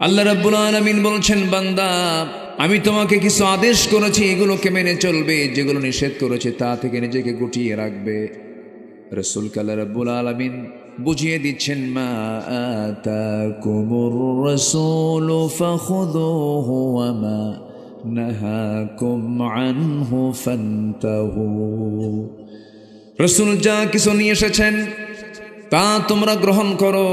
আল্লাহ রাব্বুল আলামিন বলছেন, বান্দা আমি তোমাকে কিছু আদেশ করেছি, এগুলোকে মেনে চলবে, যেগুলো নিষেধ করেছে তা থেকে নিজেকে গুটিয়ে রাখবে। রাসূলকে আল্লাহ রাব্বুল আলামিন বুঝিয়ে দিচ্ছেন, মা আতাকুমুর রাসূলু ফাখুযুহু ওয়া মা নাহাকুম আনহু ফান্তাহু। রাসূল যা কিছু নিয়ে এসেছেন তা তোমরা গ্রহণ করো।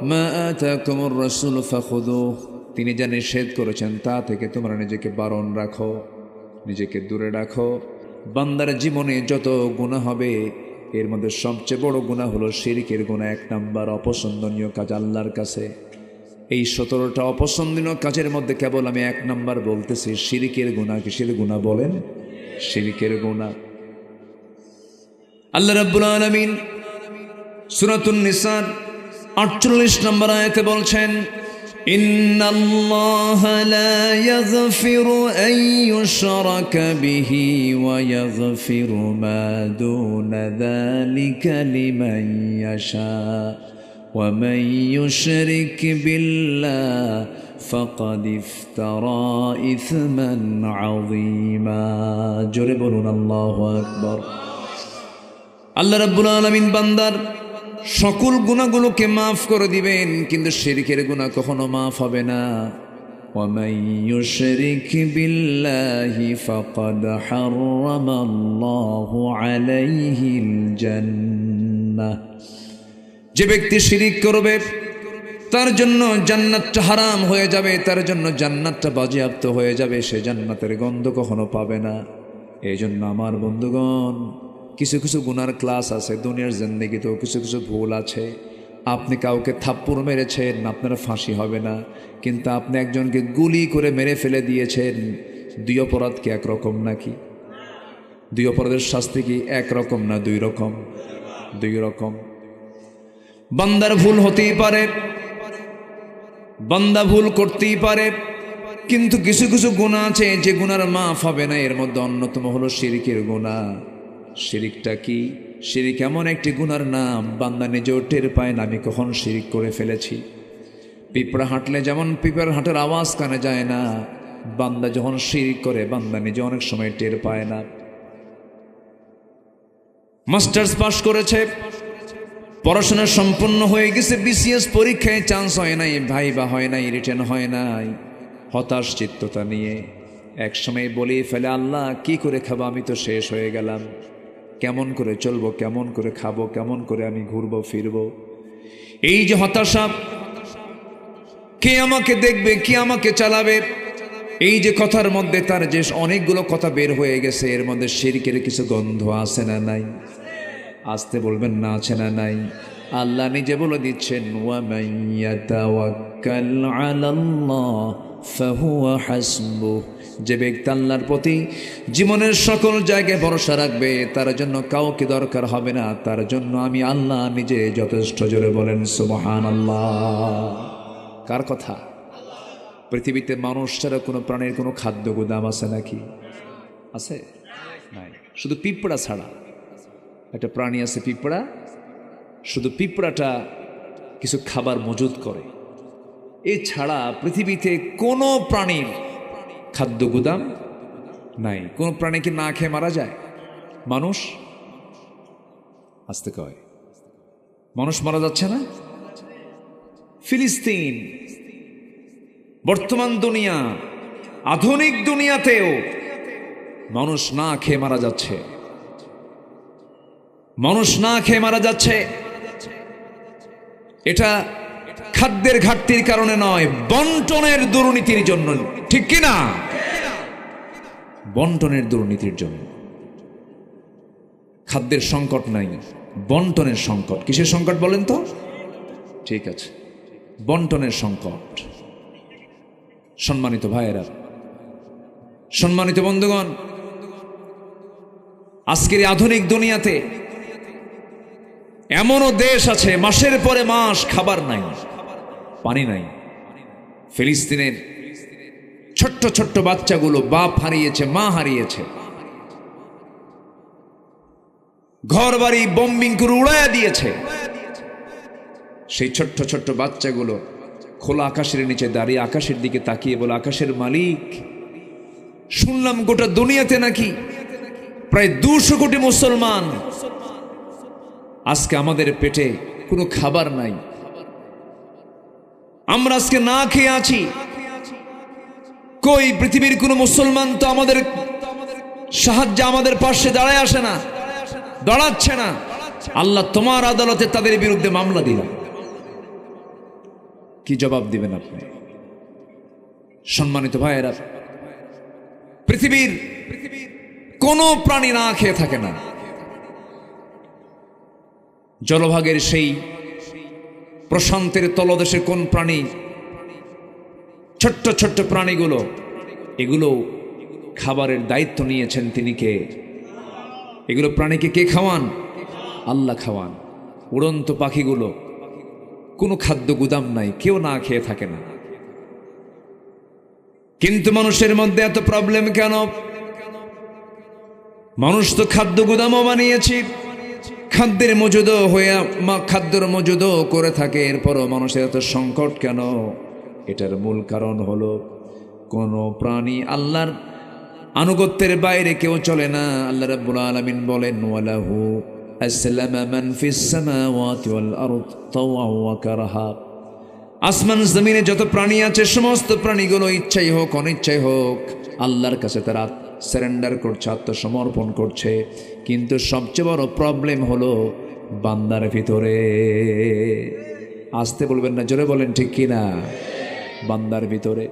মা আতাকুমুর রাসূলু ফাখুযুহু, তিনি যা নিষেধ করেছেন তা থেকে তোমরা নিজেকে বারণ রাখো, নিজেকে দূরে রাখো। বান্দার জীবনে যত গুনাহ হবে এর মধ্যে সবচেয়ে বড় গুনাহ হলো শিরকের গুনাহ, 1 নাম্বার অপছন্দনীয় কাজ আল্লাহর কাছে। এই 17টা অপছন্দনীয় কাজের মধ্যে কেবল আমি 1 নাম্বার বলতেছি, শিরকের গুনাহ। কিসের গুনাহ বলেন? শিরকের গুনাহ। আল্লাহ রাব্বুল আলামিন সূরাতুন নিসার 48 নম্বর আয়াতে বলছেন, ইন্নাল্লাহা লা ইয়াগফিরু আন ইউশরাকা বিহি ওয়া ইয়াগফিরু মা দুনা যালিকা লিমান ইয়াশা ওয়া মান ইউশরিক বিল্লাহি ফাকাদ ইফতারা ইসমান আযীমা। জোরে বলুন আল্লাহু আকবার। আল্লাহ রাব্বুল আলামিন বান্দার সকল গুনাহগুলোকে মাফ করে দিবেন, কিন্তু শিরকের গুনাহ কখনো মাফ হবে না। ওয়া মান ইউশরিক বিল্লাহি ফাকাদ হারামাল্লাহু আলাইহিল জান্নাহ। যে ব্যক্তি শিরক করবে তার জন্য জান্নাতটা হারাম হয়ে যাবে, তার জন্য জান্নাতটা বাজেয়াপ্ত হয়ে যাবে, সে জান্নাতের গন্ধ কখনো পাবে না। এই জন্য আমার বন্ধুগণ, কিছু কিছু গুনার ক্লাস আছে, দুনিয়ার জিন্দেগিতেও কিছু কিছু ভুল আছে। আপনি কাউকে থাপ্পড় মেরেছেন, আপনার ফাঁসি হবে না, কিন্তু আপনি একজনকে গুলি করে মেরে ফেলে দিয়েছেন। 2 অপরাধ কি একরকম নাকি? 2 অপরাধের শাস্তি কি একরকম না 2 রকম? 2 রকম। বান্দার ভুল হতেই পারে, বান্দা ভুল করতেই পারে, কিন্তু কিছু কিছু গুনাহ আছে যে গুনার মাফ হবে না। এর মধ্যে অন্যতম হলো শিরকের গুনাহ। শিরিকটা কি? শিরিক এমন একটি গুনার নাম, বান্দা নিজেও টের পায় না আমি কখন শিরিক করে ফেলেছি। পিঁপড়া হাঁটলে যেমন পিঁপড়ার হাঁটার আওয়াজ কানে যায় না, বান্দা যখন শিরিক করে বান্দা নিজে অনেক সময় টের পায় না। মাস্টার্স পাস করেছে, পড়াশোনা সম্পূর্ণ হয়ে গেছে, বিসিএস পরীক্ষায় চান্স হয় নাই, ভাইবা হয় নাই, রিটেন হয় নাই, হতাশ চিত্ততা নিয়ে এক সময় বলেই ফেলে, আল্লাহ কি করে খাবো, আমি তো শেষ হয়ে গেলাম, কেমন করে চলবো, কেমন করে খাবো, কেমন করে আমি ঘুরবো ফিরবো। এই যে হতাশা, কে আমাকে দেখবে, কে আমাকে চালাবে, এই যে কথার মধ্যে তার যে অনেকগুলো কথা বের হয়ে গেছে, এর মধ্যে শিরকের কিছু গন্ধ আছে না নাই? আসতে বলবেন না, আছে না নাই? আল্লাহ নিজে বলে দিচ্ছেন, ওয়া মান ইয়াতাওয়াক্কাল আলাল্লাহ ফাহুয়া হাসবুহ। যে ব্যক্তি আল্লাহর প্রতি জীবনের সকল জায়গায় ভরসা রাখবে তার জন্য কাউকে দরকার হবে না, তার জন্য আমি আল্লাহ নিজে যথেষ্ট। জোরে বলেন সুবহানাল্লাহ। কার কথা? পৃথিবীতে মানুষ ছাড়া কোনো প্রাণীর কোনো খাদ্য গুদাম আছে নাকি? আছে? নাই। শুধু পিঁপড়া ছাড়া একটা প্রাণী আছে, পিঁপড়া। শুধু পিঁপড়াটা কিছু খাবার মজুদ করে, এছাড়া পৃথিবীতে কোনো প্রাণীর খাদ্য গুদাম নাই। কোন প্রাণী কি না খেয়ে মারা যায়? মানুষ আসতে কয়, মানুষ মারা যাচ্ছে না? ফিলিস্তিন, বর্তমান দুনিয়া, আধুনিক দুনিয়াতেও মানুষ না খেয়ে মারা যাচ্ছে, মানুষ না খেয়ে মারা যাচ্ছে। এটা খাদ্যের ঘাটতির কারণে নয়, বন্টনের দুর্নীতির জন্য। ঠিক কি না? বন্টনের দুর্নীতির জন্য। খাদ্যের সংকট নাই, বন্টনের সংকট। কিসের সংকট বলেন তো? ঠিক আছে, বন্টনের সংকট। সম্মানিত ভাইয়েরা, সম্মানিত বন্ধুগণ, আজকের আধুনিক দুনিয়াতে এমনও দেশ আছে মাসের পরে মাস খাবার নাই, পানি নাই। ফিলিস্তিনের ছোট্ট ছোট্ট বাচ্চাগুলো বাপ হারিয়েছে, মা হারিয়েছে, ঘর বাড়ি বোম্বিং করে উড়াইয়া দিয়েছে। সেই ছোট্ট ছোট্ট বাচ্চাগুলো খোলা আকাশের নিচে দাঁড়িয়ে আকাশের দিকে তাকিয়ে বলে, আকাশের মালিক, শুনলাম গোটা দুনিয়াতে নাকি প্রায় 200 কোটি মুসলমান, আজকে আমাদের পেটে কোনো খাবার নাই, আমরা আজকে না খেয়ে আছি। কই পৃথিবীর কোনো মুসলমান তো আমাদের সাহায্যে আমাদের পাশে দাঁড়ায় আসে না, দাঁড়াচ্ছে না। আল্লাহ তোমার আদালতে তাদের বিরুদ্ধে মামলা দিলাম, কি জবাব দিবেন আপনি? সম্মানিত ভাইয়েরা, পৃথিবীর কোন প্রাণী না খেয়ে থাকে না। জলভাগের সেই প্রশান্তের তলদেশে কোন প্রাণী, ছোট্ট ছোট্ট প্রাণীগুলো, এগুলো খাবারের দায়িত্ব নিয়েছেন তিনি কে? এগুলো প্রাণীকে কে খাওয়ান? আল্লাহ খাওয়ান। উড়ন্ত পাখিগুলো, কোনো খাদ্য গুদাম নাই, কেউ না খেয়ে থাকে না। কিন্তু মানুষের মধ্যে এত প্রবলেম কেন? মানুষ তো খাদ্য গুদামও বানিয়েছি, খাদ্যের মজুদও খাদ্যের মজুদও করে থাকে, এরপরও মানুষের এত সংকট কেন? এটার মূল কারণ হলো কোন প্রাণী আল্লাহর আনুগত্যের বাইরে কেউ চলে না। আল্লাহ রাব্বুল আলামিন বলেন, ওয়ালাহু আসলামা মান ফিস সামাওয়াতি ওয়াল আরদ তাওআন ওয়া কারহা। আসমান জমিনে যত প্রাণী আছে, সমস্ত প্রাণীগুলো ইচ্ছাই হোক অনিচ্ছাই হোক আল্লাহর কাছে তারা সারেন্ডার করছে, আত্মসমর্পণ করছে। কিন্তু সবচেয়ে বড় প্রবলেম হলো বান্দার ভিতরে। আসতে বলবেন না, জোরে বলেন ঠিক কিনা? বান্দার ভিতরে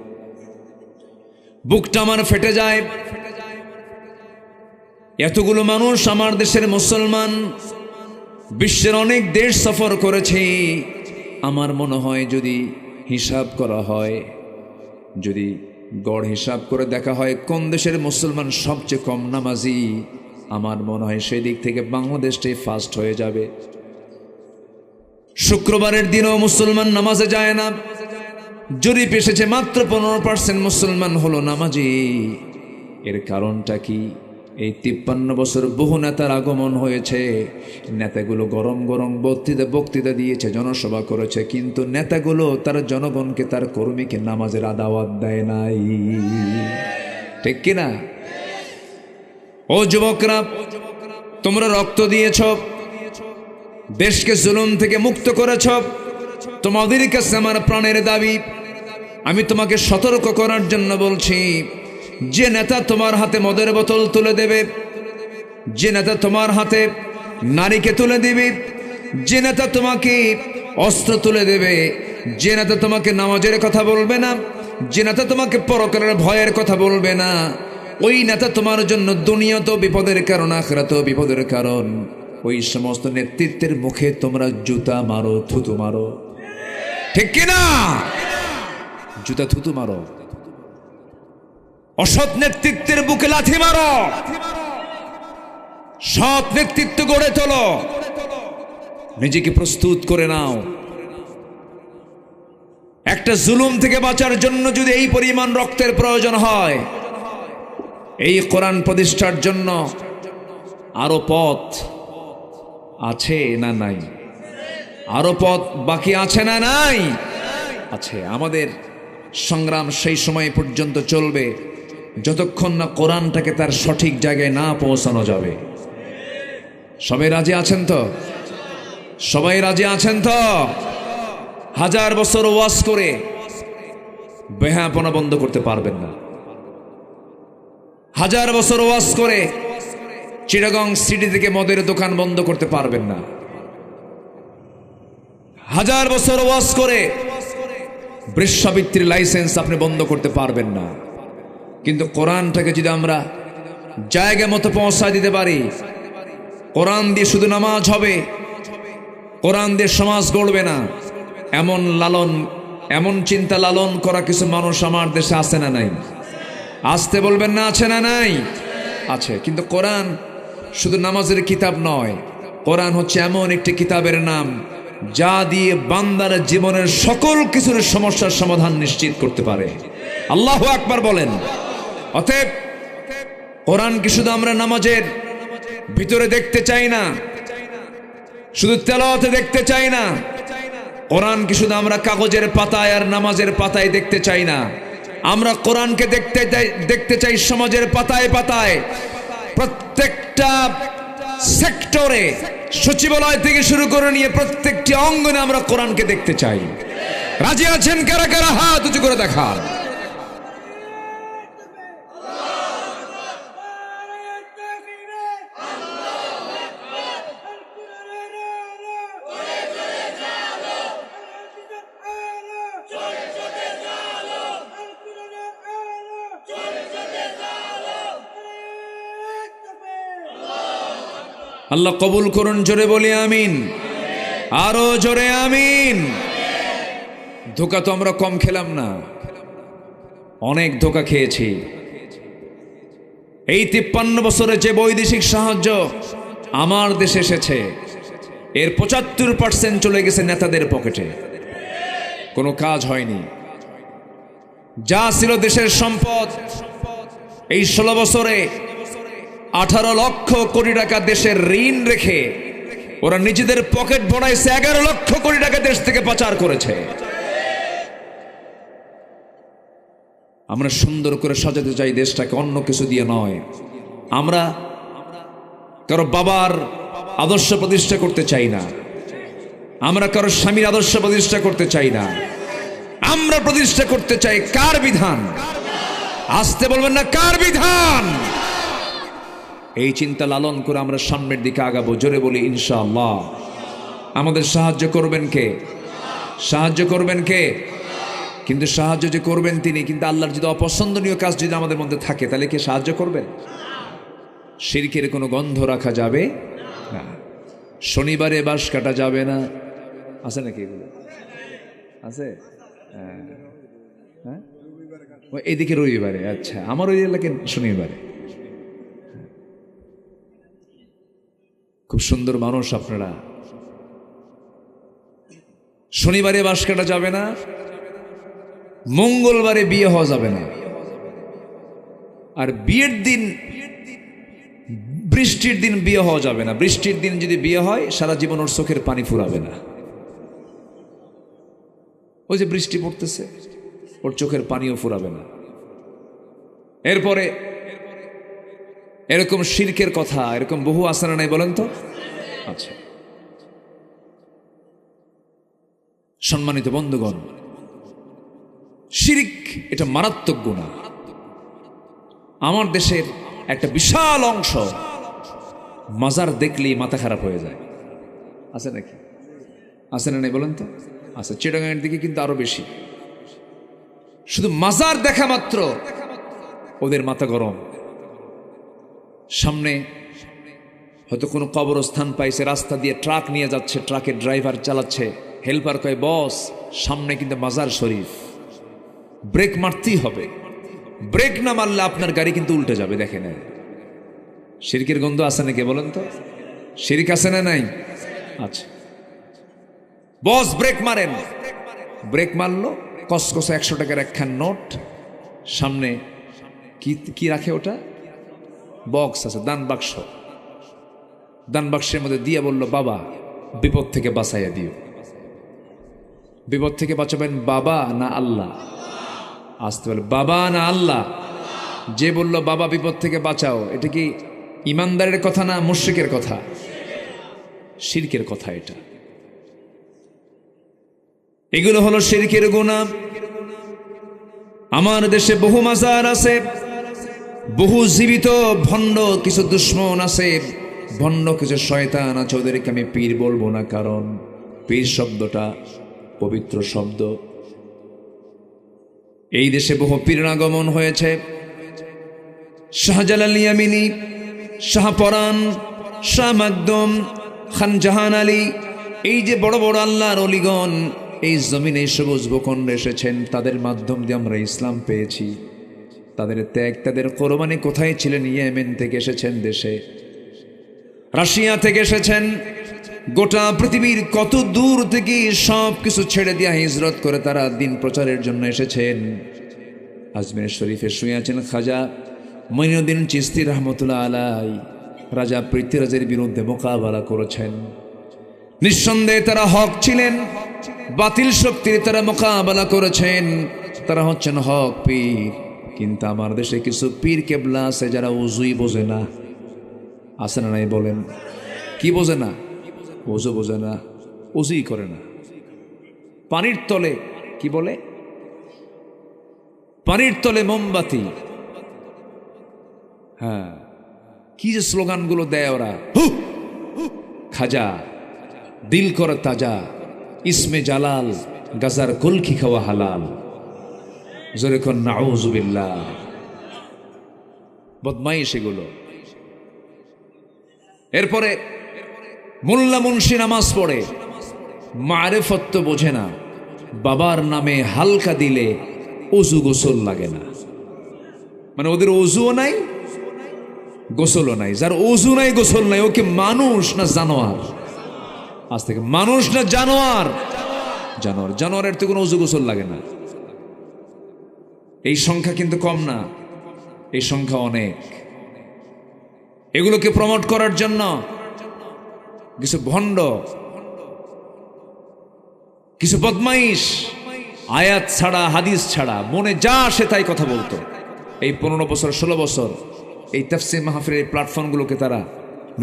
বুকটা আমার ফেটে যায়। এতগুলো মানুষ, আমার দেশের মুসলমান, বিশ্বের অনেক দেশ সফর করেছে। আমার মনে হয় যদি হিসাব করা হয়, যদি গড় হিসাব করে দেখা হয় কোন দেশের মুসলমান সবচেয়ে কম নামাজি, আমার মনে হয় সেই দিক থেকে বাংলাদেশটাই ফার্স্ট হয়ে যাবে। শুক্রবারের দিনও মুসলমান নামাজে যায় না। জরিপ এসেছে মাত্র 15% মুসলমান হলো নামাজি। এর কারণটা কি? এই 53 বছর বহু নেতার আগমন হয়েছে। নেতাগুলো গরম গরম বক্তৃতা দিয়েছে, জনসভা করেছে, কিন্তু নেতাগুলো তার জনগণকে, তার কর্মীকে নামাজের দাওয়াত দেয় নাই। ঠিক কিনা? ও যুবকরা, তোমরা রক্ত দিয়েছ, দেশকে জুলুম থেকে মুক্ত করেছ, তোমাদের কাছে আমার প্রাণের দাবি, আমি তোমাকে সতর্ক করার জন্য বলছি, যে নেতা তোমার হাতে মদের বোতল তুলে দেবে, যে নেতা তোমার হাতে নারীকে তুলে দিবে, যে নেতা তোমাকে অস্ত্র তুলে দেবে, যে নেতা তোমাকে নামাজের কথা বলবে না, যে নেতা তোমাকে পরকালের ভয়ের কথা বলবে না, ওই নেতা তোমার জন্য দুনিয়াতেও বিপদের কারণ, আখিরাতেও বিপদের কারণ। ওই সমস্ত নেতৃত্বের মুখে তোমরা জুতা মারো, থুতু মারো। ঠিক কিনা? জুতা থুতু মারো। অসৎ নেতৃত্বের বুকে লাথি মারো, সৎ নেতৃত্ব গড়ে তোলো, নিজেকে প্রস্তুত করে নাও। একটা জুলুম থেকে বাঁচার জন্য যদি এই পরিমাণ রক্তের প্রয়োজন হয়, এই কোরআন প্রতিষ্ঠার জন্য আরো পথ আছে না নাই? আরো পথ বাকি আছে না নাই? আছে। আমাদের সংগ্রাম সেই সময় পর্যন্ত চলবে যতক্ষণ না কোরআনটাকে তার সঠিক জায়গায় না পৌঁছানো যাবে। সবাই রাজি আছেন তো? সবাই রাজি আছেন তো? 1000 বছর ওয়াজ করে বেহাপনা বন্ধ করতে পারবেন না। 1000 বছর ওয়াজ করে চিটাগং সিটি থেকে মদের দোকান বন্ধ করতে পারবেন না। 1000 বছর ওয়াজ করে বৃক্ষাবৃত্তির লাইসেন্স আপনি বন্ধ করতে পারবেন না। কিন্তু কোরআনটাকে যদি আমরা জায়গা মতো পৌঁছায় দিতে পারি, কোরআন দিয়ে শুধু নামাজ হবে, কোরআন দিয়ে সমাজ গড়বে না, এমন চিন্তা লালন করা কিছু মানুষ আমার দেশে আছে না নাই? আসতে বলবেন না, আছে না নাই? আছে। কিন্তু কোরআন শুধু নামাজের কিতাব নয়, কোরআন হচ্ছে এমন একটি কিতাবের নাম যা দিয়ে বান্দার জীবনের সকল কিছুর সমস্যার সমাধান নিশ্চিত করতে পারে। আল্লাহু আকবার বলেন। অতএব কোরআনকে শুধু আমরা নামাজের ভিতরে দেখতে চাই না, শুধু তেলাওয়াতে দেখতে চাই না, কোরআনকে শুধু আমরা কাগজের পাতায় আর নামাজের পাতায় দেখতে চাই না, আমরা কোরআনকে দেখতে চাই সমাজের পাতায় পাতায়, প্রত্যেকটা সেক্টরে, সচিবালয় থেকে শুরু করে নিয়ে প্রত্যেকটি অঙ্গনে আমরা কোরআনকে দেখতে চাই। রাজি আছেন কারা কারা? হাত উঁচু করে দেখান। আল্লাহ কবুল করুন, জোরে বলি আমিন, আরো জোরে আমিন। ধোঁকা তো আমরা কম খেলাম না, অনেক ধোঁকা খেয়েছি। এই 53 বছরে যে বৈদেশিক সাহায্য আমার দেশে এসেছে, এর 75% চলে গেছে নেতাদের পকেটে, কোনো কাজ হয়নি। যা ছিল দেশের সম্পদ, এই 16 বছরে 18 লক্ষ কোটি টাকা দেশের ঋণ রেখে ওরা নিজেদের পকেট ভরাইছে, 11 লক্ষ কোটি টাকা দেশ থেকে পাচার করেছে। আমরা সুন্দর করে সাজাতে চাই দেশটাকে, অন্য কিছু দিয়ে নয়। আমরা কারো বাবার আদর্শ প্রতিষ্ঠা করতে চাই না, আমরা কারো স্বামীর আদর্শ প্রতিষ্ঠা করতে চাই না, আমরা প্রতিষ্ঠা করতে চাই কার বিধান? আসতে বলবেন না, কার বিধান? এই চিন্তা লালন করে আমরা সামনের দিকে আগাবো, জোরে বলি ইনশাআল্লাহ। আমাদের সাহায্য করবেন কে? সাহায্য করবেন কে? কিন্তু সাহায্য যে করবেন তিনি, কিন্তু আল্লাহর যদি অপছন্দনীয় কাজ যদি আমাদের মধ্যে থাকে, তাহলে কে সাহায্য করবেন? শিরকের কোনো গন্ধ রাখা যাবে না, শনিবারে বাঁশ কাটা যাবে না। আছে নাকি এগুলো? আছে? হ্যাঁ, এইদিকে রবিবারে। আচ্ছা, আমার ওই এলাকায় শনিবারে। খুব সুন্দর মানুষ আপনারা। শনিবারে বাঁশ কাটা যাবে না, মঙ্গলবারে বিয়ে হওয়া যাবে না, আর বিয়ের দিন, বৃষ্টির দিন বিয়ে হওয়া যাবে না। বৃষ্টির দিন যদি বিয়ে হয়, সারা জীবন ওর চোখের পানি ফুরাবে না। ওই যে বৃষ্টি পড়তেছে, ওর চোখের পানিও ফুরাবে না। এরপরে এরকম শিরকের কথা এরকম বহু আসানা নাই, বলেন তো? আচ্ছা, সম্মানিত বন্ধুগণ, শিরক এটা মারাত্মক গুনাহ। আমার দেশের একটা বিশাল অংশ মাজার দেখলেই মাথা খারাপ হয়ে যায়। আছে নাকি? আছে না নাই বলেন তো? আচ্ছা, চিটাগাংয়ের দিকে কিন্তু আরো বেশি। শুধু মাজার দেখা মাত্র ওদের মাথা গরম। সামনে হয়তো কোনো কবরস্থান পাইছে, রাস্তা দিয়ে ট্রাক নিয়ে যাচ্ছে, ট্রাকের ড্রাইভার চালাচ্ছে, হেল্পার কয় বস সামনে কিন্তু মাজার শরীফ, ব্রেক মারতেই হবে, ব্রেক না মারলে আপনার গাড়ি কিন্তু উল্টে যাবে। দেখে নেন, শিরকের গন্ধ আছে নাকি বলেন তো? শিরক আছে না নাই? আচ্ছা, বস ব্রেক মারেন, ব্রেক মারলো, কসকসে 100 টাকার একখান নোট, সামনে কি রাখে ওটা? বক্স আছে, দান বাক্স, দান বাক্সের মধ্যে দিয়ে বলল বাবা বিপদ থেকে বাঁচাইয়া দিও। বিপদ থেকে বাঁচাবেন বাবা না আল্লাহ? আসতে বলে বাবা না আল্লাহ? যে বলল বাবা বিপদ থেকে বাঁচাও, এটা কি ইমানদারের কথা না মুশরিকের কথা? শিরকের কথা এটা। এগুলো হলো শিরকের গুনাহ। আমার দেশে বহু মাজার আছে, বহু জীবিত ভণ্ড কিছু দুশ্মন আছে, ভণ্ড কিছু শয়তান আছে, ওদেরকে আমি পীর বলবো না, কারণ পীর শব্দটা পবিত্র শব্দ। এই দেশে বহু পীরের আগমন হয়েছে। শাহজালাল ইয়ামিনী, শাহপরান, শাহ মাকদুম, খান জাহান আলী, এই যে বড় বড় আল্লাহর অলিগণ এই জমিনে সবুজ ভূখণ্ডে এসেছেন, তাদের মাধ্যম দিয়ে আমরা ইসলাম পেয়েছি। তাদের ত্যাগ, তাদের কোরবানি কোথায় ছিলেন? ইয়েমেন থেকে এসেছেন দেশে, রাশিয়া থেকে এসেছেন, গোটা পৃথিবীর কত দূর থেকে সব কিছু ছেড়ে দিয়ে হিজরত করে তারা দিন প্রচারের জন্য এসেছেন। আজমির শরীফে শুয়ে আছেন খাজা মঈনুদ্দিন চিশতি রহমতুল্লাহ আলাই, রাজা পৃথ্বীরাজের বিরুদ্ধে মোকাবেলা করেছেন। নিঃসন্দেহে তারা হক ছিলেন, বাতিল শক্তির তারা মোকাবেলা করেছেন, তারা হচ্ছেন হক পীর। কিন্তু আমার দেশে কিছু পীর কেবলা আছে যারা উজুই বোঝে না। আছে না নাই বলেন? কি বোঝে না? ওযু বোঝে না, উজুই করে না। পানির তলে কি বলে? পানির তলে মোমবাতি। হ্যাঁ, কি যে স্লোগানগুলো দেয় ওরা, খাজা দিল কর তাজা, ইসমে জালাল, গাজার কলকি খাওয়া হালাল। জোরে কোন নাউযুবিল্লাহ। বদমাইশ এগুলো। এরপরে মোল্লা মুন্সি নামাজ পড়ে, মারেফত তো বোঝে না, বাবার নামে হালকা দিলে ওযু গোসল লাগে না। মানে ওদের ওযুও নাই, গোসলও নাই। যার ওযু নাই, গোসল নাই, ওকে মানুষ না জানোয়ার? আজ থেকে মানুষ না জানোয়ার? জানোয়ার। জানোয়ারের তো কোনো ওযু গোসল লাগে না। এই সংখ্যা কিন্তু কম না, এই সংখ্যা অনেক। এগুলোকে প্রমোট করার জন্য কিছু ভণ্ড, কিছু বদমাইশ আয়াত ছাড়া হাদিস ছাড়া মনে যা আসে তাই কথা বলতো। এই 15 বছর 16 বছর এই তাফসীর মাহফিলের এই প্ল্যাটফর্মগুলোকে তারা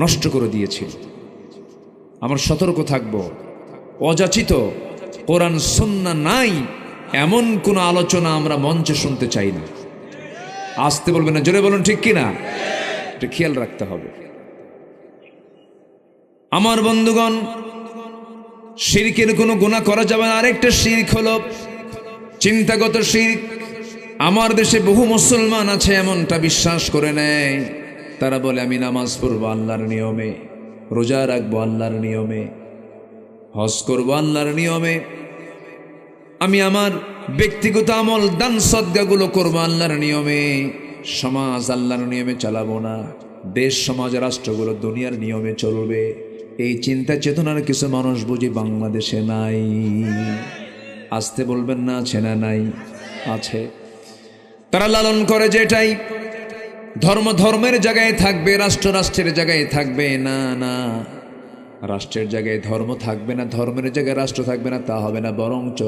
নষ্ট করে দিয়েছিল। আমরা সতর্ক থাকব, অযাচিত কোরআন সুন্নাহ নাই এমন কোন আলোচনা আমরা মঞ্চে শুনতে চাই না। আসতে বলবেন না, জোরে বলুন ঠিক কিনা? এটা খেয়াল রাখতে হবে। আমার বন্ধুগণ, শিরকের কোনো গুনাহ করা যাবে না। আরেকটা শিরক হলো চিন্তাগত শিরক। আমার দেশে বহু মুসলমান আছে এমনটা বিশ্বাস করে নেয়। তারা বলে আমি নামাজ পড়বো আল্লাহর নিয়মে, রোজা রাখবো আল্লাহর নিয়মে, হজ করবো আল্লাহর নিয়মে, আমি আমার ব্যক্তিগত আমল দান সদকাগুলো করবো আল্লাহর নিয়মে, সমাজ আল্লাহর নিয়মে চালাবো না, দেশ সমাজ রাষ্ট্রগুলো দুনিয়ার নিয়মে চলবে। এই চিন্তা চেতনার কিছু মানুষ বুঝি বাংলাদেশে নাই। আসতে বলবেন না, আছে না নাই? আছে। তারা লালন করে যেটাই ধর্ম ধর্মের জায়গায় থাকবে, রাষ্ট্র রাষ্ট্রের জায়গায় থাকবে। না না, রাষ্ট্রের জায়গায় ধর্ম থাকবে না, ধর্মের জায়গায় রাষ্ট্র থাকবে না, তা হবে না। বরঞ্চ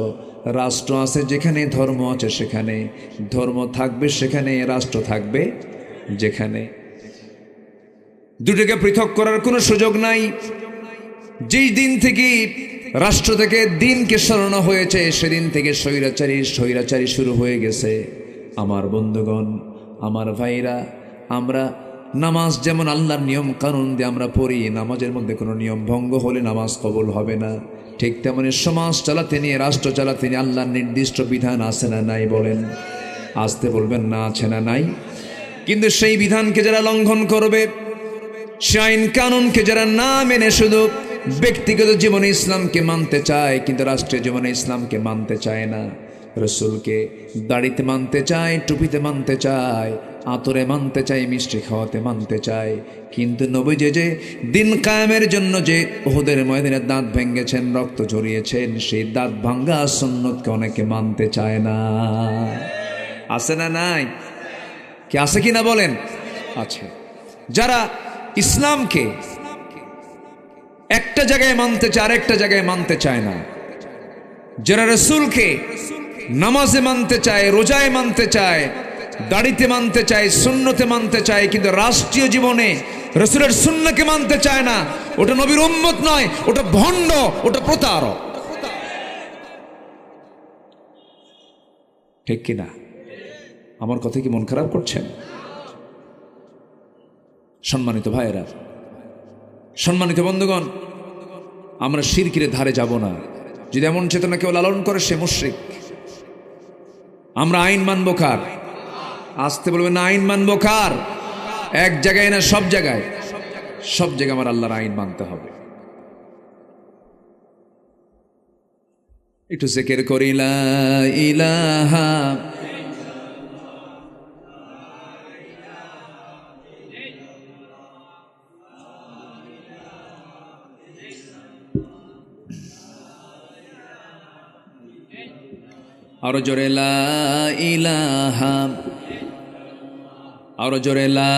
রাষ্ট্র আছে যেখানে, ধর্ম আছে সেখানে, ধর্ম থাকবে সেখানে, রাষ্ট্র থাকবে যেখানে। দুটোকে পৃথক করার কোনো সুযোগ নাই। যেই দিন থেকে রাষ্ট্র থেকে দিনকে সরানো হয়েছে, সেদিন থেকে স্বৈরাচারী শুরু হয়ে গেছে। আমার বন্ধুগণ, আমার ভাইরা, আমরা নামাজ যেমন আল্লাহর নিয়ম কানুন দিয়ে আমরা পড়ি, নামাজের মধ্যে কোনো নিয়ম ভঙ্গ হলে নামাজ কবুল হবে না। ঠিক তেমনি সমাজ চালাতে নিয়ে, রাষ্ট্র চালাতে নিয়ে আল্লাহর নির্দিষ্ট বিধান আছে না নাই বলেন? আসতে বলবেন না, আছে না নাই? কিন্তু সেই বিধানকে যারা লঙ্ঘন করবে, সে আইন কানুনকে যারা না মেনে শুধু ব্যক্তিগত জীবনে ইসলামকে মানতে চায় কিন্তু রাষ্ট্রীয় জীবনে ইসলামকে মানতে চায় না, রসুলকে দাড়িতে মানতে চায়, টুপিতে মানতে চায়, আতরে মানতে চায়, মিষ্টি খাওয়াতে মানতে চায়, কিন্তু নবীজি যে দিন কায়েমের জন্য যে উহুদের ময়দানে দাঁত ভেঙেছেন, রক্ত ঝরিয়েছেন, সেই দাঁত ভাঙ্গা সুন্নতকে অনেকে মানতে চায় না। আছে না নাই? কি আছে কি না বলেন? আছে। যারা ইসলামকে একটা জায়গায় মানতে চায়, আরেকটা জায়গায় মানতে চায় না, যারা রসুলকে নামাজে মানতে চায়, রোজায় মানতে চায়, দাড়িতে মানতে চায়, সুন্নতে মানতে চায়, কিন্তু রাষ্ট্রীয় জীবনে রসুলের সুন্নকে মানতে চায় না, ওটা নবীর উম্মত নয়, ওটা ভণ্ড, ওটা প্রতারক। ঠিক কিনা? আমার কথা কি মন খারাপ করছেন? সম্মানিত ভাইয়েরা, সম্মানিত বন্ধুগণ, আমরা শিরকের ধারে যাব না। যদি এমন চেতনা কেউ লালন করে, সে মুশরিক। আমরা আইন মানব কার? আসতে বলবেন না, আইন মানব কার? এক জায়গায় না, সব জায়গায়। সব জায়গায় আমার আল্লাহর আইন মানতে হবে। একটু জিকির করি, লা ইলাহা আরো জোরে, লা ইলাহা, আরো জোরে, লা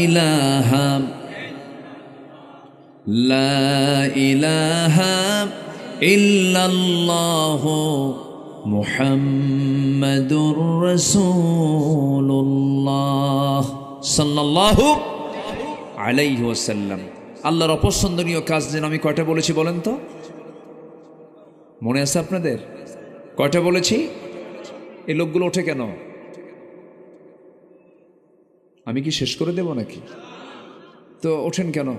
ইলাহা, লা ইলাহা ইল্লাল্লাহু মুহাম্মাদুর রাসূলুল্লাহ সাল্লাল্লাহু আলাইহি ওয়াসাল্লাম। আল্লাহর অপছন্দনীয় কাজ যেন আমি কয়টা বলেছি বলেন তো? মনে আছে আপনাদের? কয়টা বলেছি? এই লোকগুলো ওঠে কেন? আমি কি শেষ করে দেব নাকি? তো ওঠেন কেন?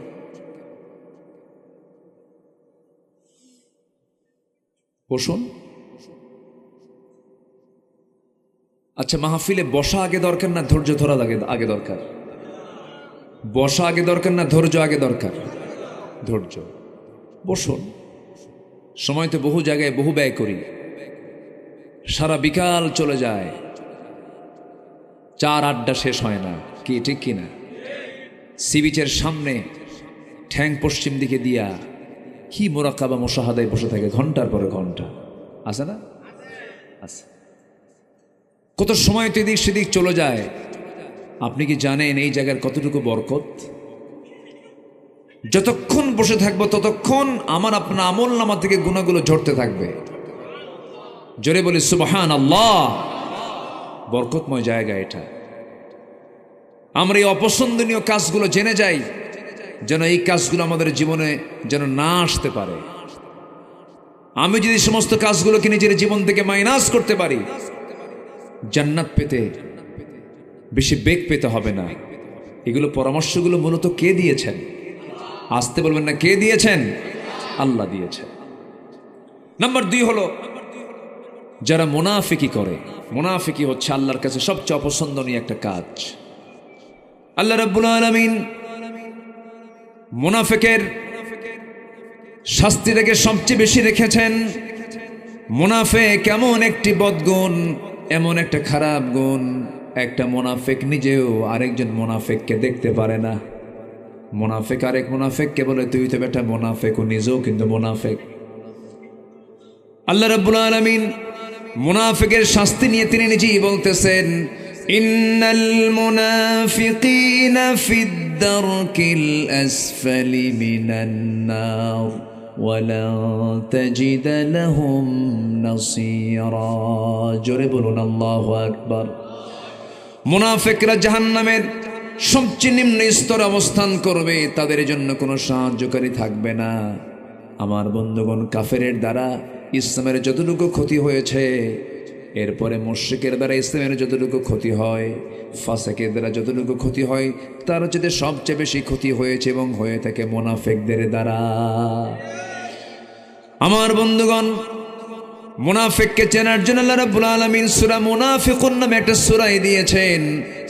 বসুন। আচ্ছা, মাহফিলে বসা আগে দরকার না ধৈর্য ধরা আগে দরকার? বসা আগে দরকার না ধৈর্য আগে দরকার? ধৈর্য। বসুন। সময় তো বহু জায়গায় বহু ব্যয় করি, সারা বিকাল চলে যায়, চার আড্ডা শেষ হয় না, কি ঠিক কিনা? সি বিচের সামনে ঠ্যাং পশ্চিম দিকে দিয়া কি মোরাকাবা মুশাহাদায় বসে থাকে ঘন্টার পরে ঘন্টা, আছে না? আছে। কত সময় তো এদিক সেদিক চলে যায়। আপনি কি জানেন এই জায়গার কতটুকু বরকত? যতক্ষণ বসে থাকবো ততক্ষণ আমার আপনার আমল নামা থেকে গুনাহগুলো ঝরতে থাকবে। জোরে বলি সুবহানাল্লাহ। বরকতময় জায়গা এটা। আমরা এই অপছন্দনীয় কাজগুলো জেনে যাই, যেন এই কাজগুলো আমাদের জীবনে যেন না আসতে পারে। আমি যদি সমস্ত কাজগুলোকে নিজের জীবন থেকে মাইনাস করতে পারি, জান্নাত পেতে বেশি বেগ পেতে হবে না। এগুলো পরামর্শগুলো মূলত কে দিয়েছেন? আসতে বলবেন না, কে দিয়েছেন? আল্লাহ দিয়েছেন। নাম্বার 2 হলো যারা মুনাফিকি করে। মুনাফিকি হচ্ছে আল্লাহর কাছে সবচেয়ে অপছন্দনীয় একটা কাজ। আল্লাহ রাব্বুল আলামিন মুনাফিকের শাস্তিটাকে সবচেয়ে বেশি রেখেছেন। মুনাফিক এমন একটি বদগুণ, এমন একটা খারাপ গুণ, একটা মুনাফিক নিজেও আরেকজন মুনাফিককে দেখতে পারে না। মুনাফিক আরেক মুনাফিককে বলে তুই তো বেটা মুনাফিক, ও নিজেও কিন্তু মুনাফিক। আল্লাহ রাব্বুল আলামিন মুনাফিকের শাস্তি নিয়ে তিনি নিজেই বলতেছেন, ইন্নাল মুনাফিকিনা ফিদ দারকিল আসফালি মিনান নার ওয়ালা তাজিদ লাহুম নাসীরা। জোরে বলুন আল্লাহু আকবার। মুনাফিকরা জাহান্নামের সবচেয়ে নিম্ন স্তরে অবস্থান করবে, তাদের জন্য কোনো সাহায্যকারী থাকবে না। আমার বন্ধুগণ, কাফেরের দ্বারা ইসলামের যতটুকু ক্ষতি হয়েছে, এরপরে মুশরিকের দ্বারা ইসলামের যতটুকু ক্ষতি হয়, ফাসিকের দ্বারা যতটুকু ক্ষতি হয়, তার চেয়ে সবচেয়ে বেশি ক্ষতি হয়েছে এবং হয়ে থাকে মুনাফিকদের দ্বারা। আমার বন্ধুগণ, মুনাফিককে চেনার জন্য আল্লাহ রাব্বুল আলামিন সূরা মুনাফিকুন নামে একটা সূরা দিয়েছেন।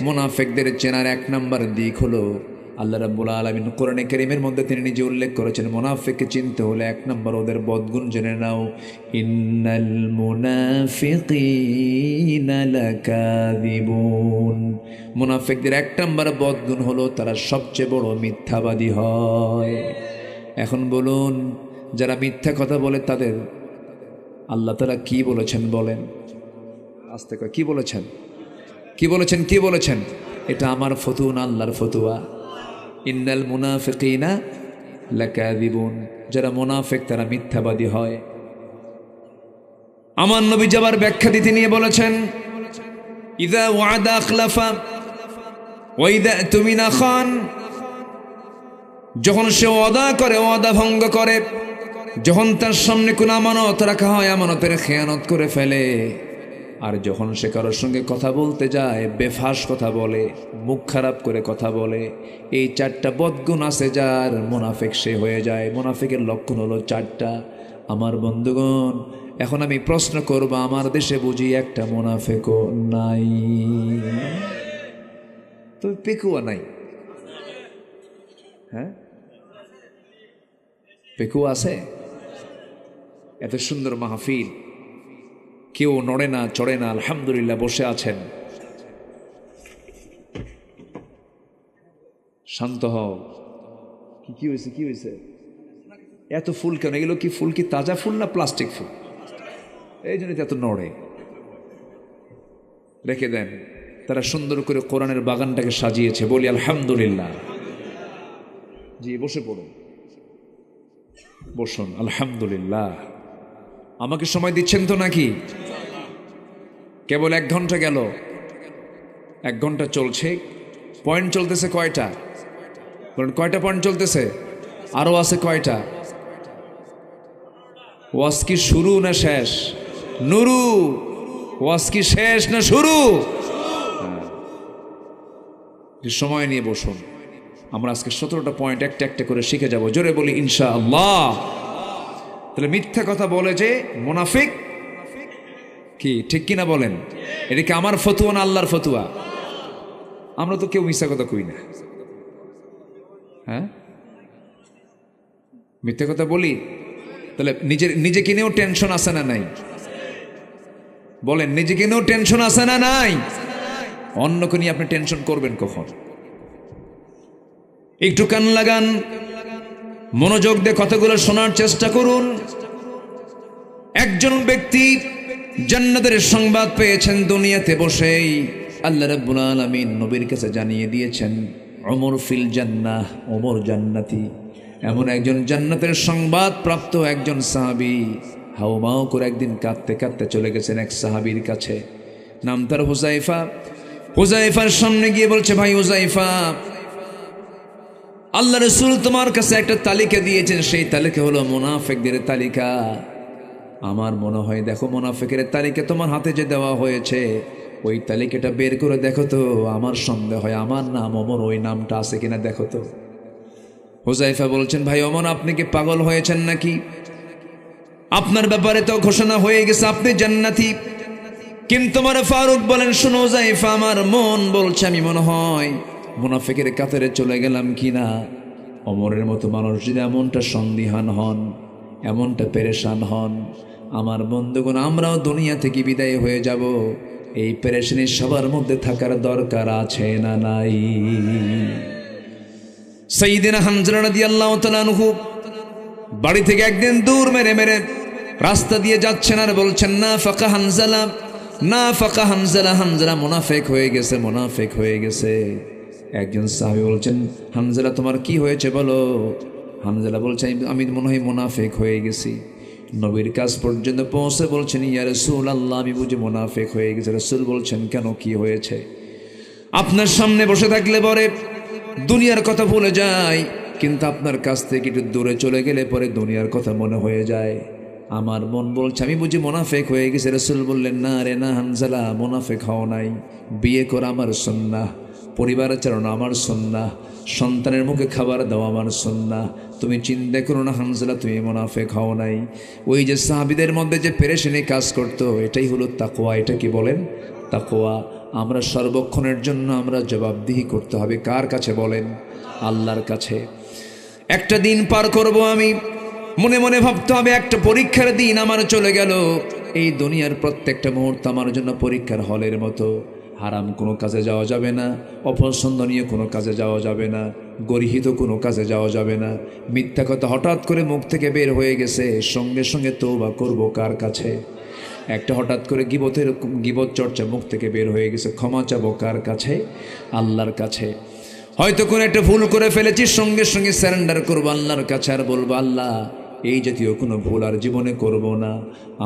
মুনাফিকদের চেনার 1 নম্বর দিক হলো আল্লাহ রাব্বুল আলামিন কোরআনে কারীমের মধ্যে তিনি নিজে উল্লেখ করেছেন, মুনাফিককে চিনতে হলে 1 নম্বর ওদের বদগুণ জেনে নাও। ইন্নাল মুনাফিকিনা লাকাযিবুন। মুনাফিকদের 1 নম্বর বদগুণ হলো তারা সবচেয়ে বড় মিথ্যাবাদী হয়। এখন বলুন, যারা মিথ্যা কথা বলে তাদের আল্লাহ তাআলা কি বলেছেন বলেন? আস্তে করে কি বলেছেন? কি বলেছেন? কি বলেছেন? এটা আমার ফতুয়া না, আল্লাহর ফতুয়া। ইন্নাল মুনাফিকিনা লাকাযিবুন। যারা মুনাফিক তারা মিথ্যাবাদী হয়। আমার নবী যাবার ব্যাখ্যা দিতে নিয়ে বলেছেন, ইযা ওয়াদা আখলাফা ওয়া ইযা তুমিনা খান। যখন সে ওয়াদা করে ওয়াদা ভঙ্গ করে, যখন তার সামনে কোনো আমানত রাখা হয় আমানতের খেয়ানত করে ফেলে, আর যখন সে কারোর সঙ্গে কথা বলতে যায় বেফাস কথা বলে, মুখ খারাপ করে কথা বলে, এই 4টা বদগুণ আছে যার, মুনাফিক সে হয়ে যায়। মুনাফিকের লক্ষণ হলো 4টা। আমার বন্ধুগণ, এখন আমি প্রশ্ন করব, আমার দেশে বুঝি একটা মুনাফিকও নাই? তো পেকুয়া নাই? হ্যাঁ, পেকুয়া আছে? এত সুন্দর মাহফিল, কেউ নড়ে না চড়ে না, আলহামদুলিল্লাহ বসে আছেন। শান্ত হও। কি হয়েছে? কি হয়েছে? এত ফুল কেন? এগুলো কি ফুল? কি তাজা ফুল না প্লাস্টিক ফুল? এই জন্য এত নড়ে। রেখে দেন। তারা সুন্দর করে কোরআনের বাগানটাকে সাজিয়েছে, বলি আলহামদুলিল্লাহ। জি, বসে পড়ুন, বসুন। আলহামদুলিল্লাহ। আমাকে সময় দিচ্ছেন তো নাকি? কেবল 1 ঘন্টা গেল, 1 ঘন্টা চলছে। পয়েন্ট চলতেছে কয়টা? বলেন কয়টা পয়েন্ট চলতেছে? আরো আছে কয়টা? ওয়াজ কি শুরু না শেষ? নুরু, ওয়াজ কি শেষ না শুরু? সময় নিয়ে বসুন। আমরা আজকে 17টা পয়েন্ট একটা একটা করে শিখে যাব। জোরে বলি ইনশাআল্লাহ। তাহলে মিথ্যা কথা বলে যে মুনাফিক, কি ঠিক কিনা বলেন? এটা কি আমার ফতুয়া না আল্লাহর ফতুয়া? আমরা তো কেউ মিথ্যা কথা কই না। হ্যাঁ, মিথ্যা কথা বলি। তাহলে নিজেকে নিয়েও টেনশন আছে না নাই? বলেন, নিজেকে নিয়েও টেনশন আছে না নাই? অন্যকে নিয়ে আপনি টেনশন করবেন কখন? একটু কান লাগান, মনোযোগ দিয়ে কথাগুলো শোনার চেষ্টা করুন। একজন ব্যক্তি জান্নাতের সংবাদ পেয়েছেন দুনিয়াতে বসেই। আল্লাহ রাব্বুল আলামিন নবীর কাছে জানিয়ে দিয়েছেন, ওমর ফিল জান্নাহ, ওমর জান্নাতি। এমন একজন জান্নাতের সংবাদ প্রাপ্ত একজন সাহাবী হাউমাউ করে একদিন কাঁদতে কাঁদতে চলে গেছেন এক সাহাবীর কাছে, নাম তার হুযায়ফা। হুযায়ফার সামনে গিয়ে বলছে, ভাই হুযায়ফা, আল্লাহ রাসূল তোমার কাছে একটা তালিকা দিয়েছেন, সেই তালিকা হলো মুনাফিকদের তালিকা। আমার মনে হয় দেখো, মুনাফিকের তালিকা তোমার হাতে যে দেওয়া হয়েছে, ওই তালিকাটা বের করে দেখো তো। আমার সন্দেহ হয় আমার নাম ওমর, ওই নামটা আছে কিনা দেখো তো। হুযায়ফা বলছেন, ভাই ওমর, আপনি কি পাগল হয়েছেন নাকি? আপনার ব্যাপারে তো ঘোষণা হয়ে গেছে আপনি জান্নাতি। কিন্তু আমার ফারুক বলেন, শোনো হুযায়ফা, আমার মন বলছে আমি মনে হয় মুনাফিকের কাতারে চলে গেলাম কিনা। ওমরের মতো মানুষ যদি এমনটা সন্দিহান হন, এমনটা পেরেশান হন, আমার বন্ধুগণ আমরাও দুনিয়া থেকে বিদায় হয়ে যাব। এই পেরেশানি সবার মধ্যে থাকার দরকার আছে না নাই? সাইয়্যিদিনা হামজা রাদিয়াল্লাহু তাআলা আনহু বাড়ি থেকে একদিন দূর মেরে মেরে রাস্তা দিয়ে যাচ্ছেন আর বলছেন, না ফাকা হানজালা, না ফাকা হানজালা, হানজালা মুনাফিক হয়ে গেছে, মুনাফিক হয়ে গেছে। একজন সাহাবী বলছেন, হানজালা তোমার কি হয়েছে বলো? হানজালা বলছে, আমি মনে হয় মুনাফিক হয়ে গেছি। নবীর কাছ পর্যন্ত পৌঁছে বলছেন, ইয়া রাসূলুল্লাহ, আমি বুঝি মুনাফিক হয়ে গেছি। রাসূল বলছেন, কেন, কি হয়েছে? আপনার সামনে বসে থাকলে পরে দুনিয়ার কথা ভুলে যায়, কিন্তু আপনার কাছ থেকে একটু দূরে চলে গেলে পরে দুনিয়ার কথা মনে হয়ে যায়। আমার মন বলছে আমি বুঝি মুনাফিক হয়ে গেছি। রাসূল বললেন, না রে না হানজালা, মুনাফিক হও নাই। বিয়ে করা আমার সুন্নাহ, পরিবার চালানো আমার সুন্নাহ, সন্তানের মুখে খাবার দেওয়া আমার সুন্নাহ। তুমি চিন্তা করো না হানজালা, তুমি মুনাফিক হও নাই। ওই যে সাহাবীদের মধ্যে যে পেরেশানি কাজ করতো, এটাই হলো তাকওয়া। এটা কি বলেন? তাকওয়া। আমরা সর্বক্ষণের জন্য আমরা জবাবদিহি করতে হবে কার কাছে বলেন? আল্লাহর কাছে। একটা দিন পার করব আমি, মনে মনে ভাবতে হবে একটা পরীক্ষার দিন আমার চলে গেল। এই দুনিয়ার প্রত্যেকটা মুহূর্ত আমার জন্য পরীক্ষার হলের মতো। হারাম কোনো কাজে যাওয়া যাবে না, অপছন্দনীয় কোনো কাজে যাওয়া যাবে না, গর্হিত কোনো কাজে যাওয়া যাবে না। মিথ্যা কথা হঠাৎ করে মুখ থেকে বের হয়ে গেছে, সঙ্গে সঙ্গে তওবা করব কার কাছে? একটা হঠাৎ করে গীবত চর্চা মুখ থেকে বের হয়ে গেছে, ক্ষমা চাবো কার কাছে? আল্লাহর কাছে। হয়তো কোনো একটা ভুল করে ফেলেছি, সঙ্গে সঙ্গে স্যারেন্ডার করবো আল্লাহর কাছে আর বলবো, আল্লাহ এই জাতীয় কোনো ভুল আর জীবনে করব না।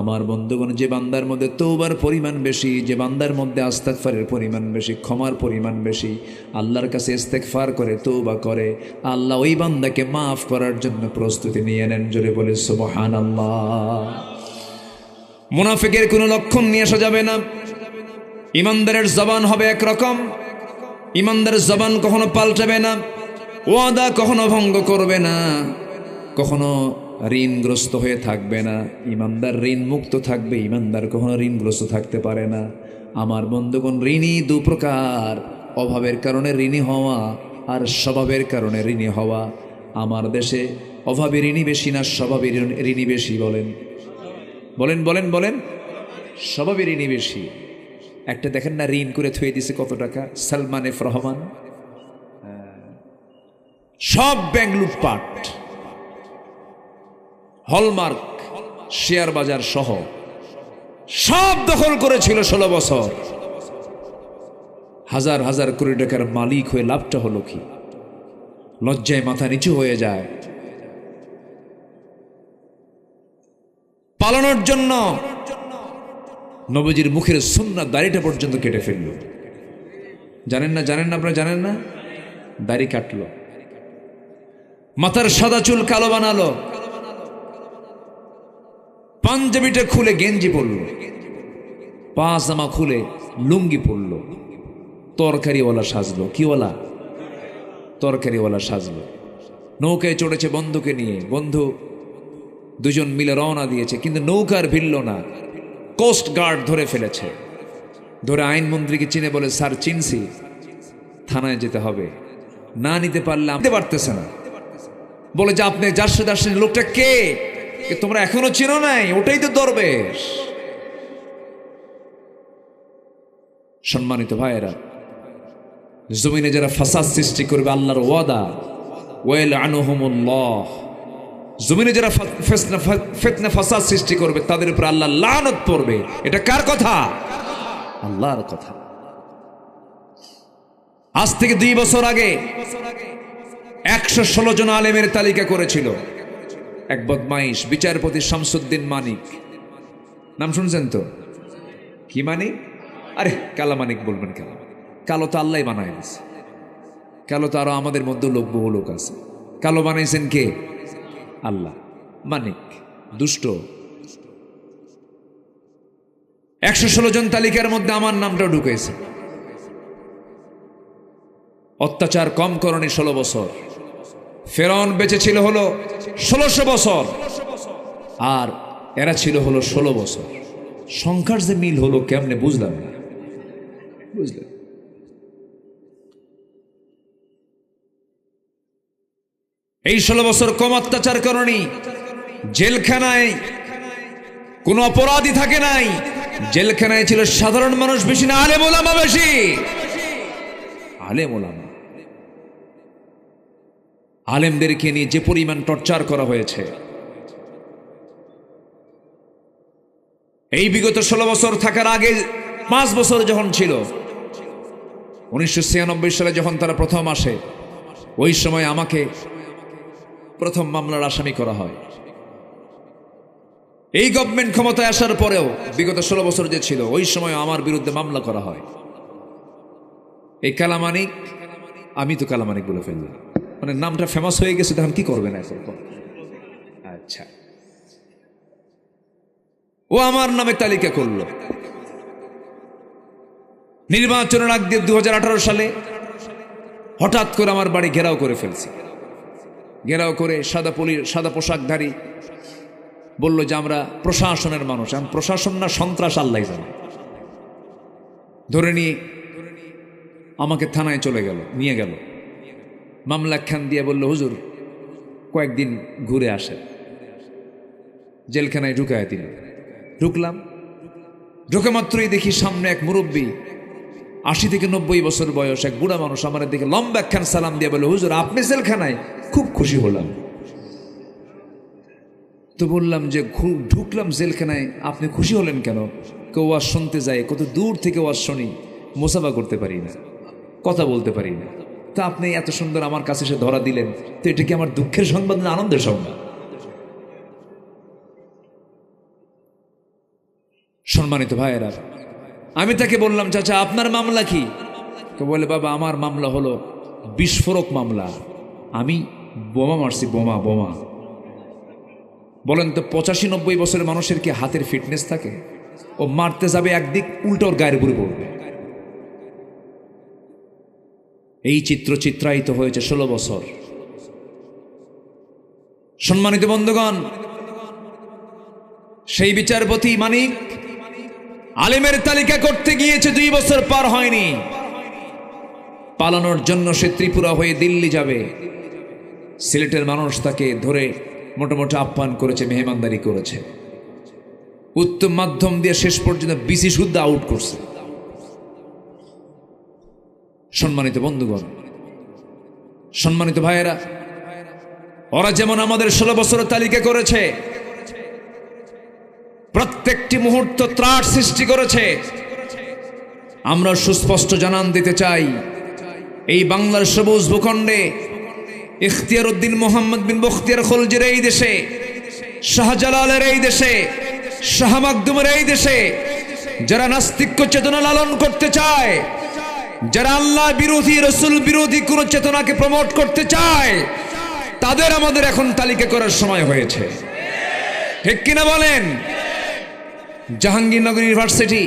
আমার বন্ধুগণ, যে বান্দার মধ্যে তওবার পরিমাণ বেশি, যে বান্দার মধ্যে ইস্তেগফারের পরিমাণ বেশি, ক্ষমার পরিমাণ বেশি, আল্লাহর কাছে ইস্তেগফার করে, তওবা করে, আল্লাহ ওই বান্দাকে মাফ করার জন্য প্রস্তুতি নিয়ে নেন। জোরে বলে সুবহানাল্লাহ। মুনাফিকের কোনো লক্ষণ নিয়ে আসা যাবে না। ইমানদারের জবান হবে একরকম, ইমানদারের জবান কখনো পাল্টাবে না, ওয়াদা কখনো ভঙ্গ করবে না, কখনো ঋণগ্রস্ত হয়ে থাকবে না। ইমানদার ঋণ মুক্ত থাকবে, ইমানদার কখনো ঋণগ্রস্ত থাকতে পারে না। আমার বন্ধুগণ, ঋণী দু প্রকার, অভাবের কারণে ঋণী হওয়া আর স্বভাবের কারণে ঋণী হওয়া। আমার দেশে অভাবী ঋণী বেশি না স্বভাবী ঋণী বেশি? বলেন বলেন বলেন বলেন। স্বভাবী ঋণী বেশি। একটা দেখেন না, ঋণ করে থুয়ে দিছে কত টাকা, সালমান এফ রহমান। সব ব্যাংক লুটপাট, হলমার্ক, শেয়ার বাজার সহ সব দখল করেছিল 16 বছর। হাজার হাজার কোটি টাকার মালিক হয়ে লাভটা হলো কি? লজ্জায় মাথা নিচু হয়ে যায়। পালানোর জন্য নবীজির মুখের সুন্নাত দাড়িটা পর্যন্ত কেটে ফেলল। জানেন না আপনারা জানেন না? দাড়ি কাটলো, মাথার সাদা চুল কালো বানালো, পাঞ্জাবিটা খুলে গেঞ্জি পরলো, পাজামা খুলে লুঙ্গি পরলো, তরকারিওয়ালা সাজলো। কিওয়ালা? তরকারিওয়ালা সাজলো। নৌকায় চড়েছে বন্ধুকে নিয়ে, বন্ধু দুজন মিলে রওনা দিয়েছে, কিন্তু নৌকার ভিড়ল না। কোস্ট গার্ড ধরে ফেলেছে, ধরে আইনমন্ত্রীকে চিনে বলে, স্যার চিনছি, থানায় যেতে হবে, না নিতে পারলে নিতে পারতেছে না। বলে যে আপনি যার সাথে আসছেন লোকটা কে? তোমরা এখনো চিনো নাই? ওটাই তো দরবেশ। সম্মানিত ভাইয়েরা, জমিনে যারা ফাসাদ সৃষ্টি করবে, আল্লাহর ওয়াদা, ওয়াইলআনুহুমুল্লাহ, জমিনে যারা ফিতনা ফাসাদ সৃষ্টি করবে তাদের উপর আল্লাহ লানত পড়বে। এটা কার কথা? আল্লাহর কথা। আজ থেকে 2 বছর আগে 116 জন আলেমের তালিকা করেছিল এক বদমাইশ বিচারপতি শামসুদ্দিন মানিক। নাম শুনছেন তো? কি মানিক? আরে কালা মানিক বলবেন কেন? কালো তো আল্লাহ বানায় দিয়েছে। কালো তো আরো আমাদের মধ্যে বহু লোক আছে। কালো বানাইছেন কে? আল্লাহ। মানিক দুষ্ট। 116 জন তালিকার মধ্যে আমার নামটাও ঢুকেছে। অত্যাচার কম করণে 16 বছর। ফেরাউন বেঁচে ছিল হলো 1600 বছর, আর এরা ছিল হলো 16 বছর। সংখ্যার যে মিল হলো কেমনে বুঝলাম না। বুঝলেন? এই 16 বছর কম অত্যাচার করনি। জেলখানায় কোন অপরাধী থাকে নাই। জেলখানায় ছিল সাধারণ মানুষ বেশি না আলেম ওলামা বেশি। আলেম ওলামা, আলেমদেরকে নিয়ে যে পরিমাণ টর্চার করা হয়েছে, এই বিগত 16 বছর থাকার আগে 5 বছর যখন ছিল, 1996 সালে যখন তারা প্রথম আসে, ওই সময় আমাকে প্রথম মামলার আসামি করা হয়। এই গভর্নমেন্ট ক্ষমতায় আসার পরেও বিগত 16 বছর যে ছিল, ওই সময় আমার বিরুদ্ধে মামলা করা হয়। এই কালামানিক, আমি তো কালামানিক বলে ফেললাম, মানে নামটা ফেমাস হয়ে গেছে, তখন কি করবেন এখন? আচ্ছা, ও আমার নামে তালিকা করলো। নির্বাচনের আগ দিয়ে 2018 সালে হঠাৎ করে আমার বাড়ি ঘেরাও করে ফেলছে। ঘেরাও করে সাদা পোশাকধারী বলল যে আমরা প্রশাসনের মানুষ। আমি প্রশাসন না, সন্ত্রাস আল্লাহ জানে। ধরে নিয়ে আমাকে থানায় নিয়ে গেল। মামলা খান দিয়ে বলল, হুজুর কয়েকদিন ঘুরে আসে। জেলখানায় ঢুকায় দিল। ঢুকলাম, ঢুকে মাত্রই দেখি সামনে এক মুরব্বী, 80 থেকে 90 বছর বয়স, এক বুড়া মানুষ আমার দিকে লম্বা একখান সালাম দিয়ে বলল, হুজুর আপনি জেলখানায়? খুব খুশি হলাম। তো বললাম যে ঢুকলাম জেলখানায়, আপনি খুশি হলেন কেন? কেউ ওয়াজ শুনতে যায়, কত দূর থেকে ওয়াজ শুনি, মোসাফা করতে পারি না, কথা বলতে পারি না, তা আপনি এত সুন্দর আমার কাছে এসে ধরা দিলেন, তো এটা কি আমার দুঃখের সংবাদ না আনন্দের সংবাদ? সম্মানিত ভাইয়েরা, আমি তাকে বললাম, চাচা আপনার মামলা কি? তো বলে, বাবা আমার মামলা হলো বিস্ফোরক মামলা, আমি বোমা মারছি, বোমা। বলেন তো 85-90 বছরের মানুষের কি হাতের ফিটনেস থাকে? ও মারতে যাবে একদিক, উল্টো ওর গায়ের উপরে পড়বে। এই চিত্রায়িত হয়েছে 16 বছর। সম্মানিত বন্ধুগণ, সেই বিচারপতি মানিক আলেমের তালিকা করতে গিয়েছে, 2 বছর পার হয়নি। পালানোর জন্য সে ত্রিপুরা হয়ে দিল্লি যাবে। সিলেটের মানুষ তাকে ধরে মোটামুটি আপ্যায়ন করেছে, মেহমানদারি করেছে। উত্তম মাধ্যম দিয়ে শেষ পর্যন্ত বিসি শুদ্ধ আউট করছে। সম্মানিত বন্ধুগণ, সম্মানিত ভাইয়েরা, ওরা যেমন আমাদের 16 বছরের তালিকা করেছে, প্রত্যেকটি মুহূর্ত ত্রাস সৃষ্টি করেছে। আমরা সুস্পষ্ট জানান দিতে চাই, এই বাংলার সবুজ ভূখণ্ডে ইখতিয়ার উদ্দিন মোহাম্মদ বিন বখতিয়ার খলজির এই দেশে, শাহজালালের এই দেশে, শাহ মাকদুমের এই দেশে যারা নাস্তিক্য চেতনা লালন করতে চায়, যারা আল্লাহ বিরোধী রসুল বিরোধী কোন চেতনাকে প্রমোট করতে চায়, তাদের আমাদের এখন তালিকা করার সময় হয়েছে। ঠিক কিনা বলেন? জাহাঙ্গীরনগর ইউনিভার্সিটি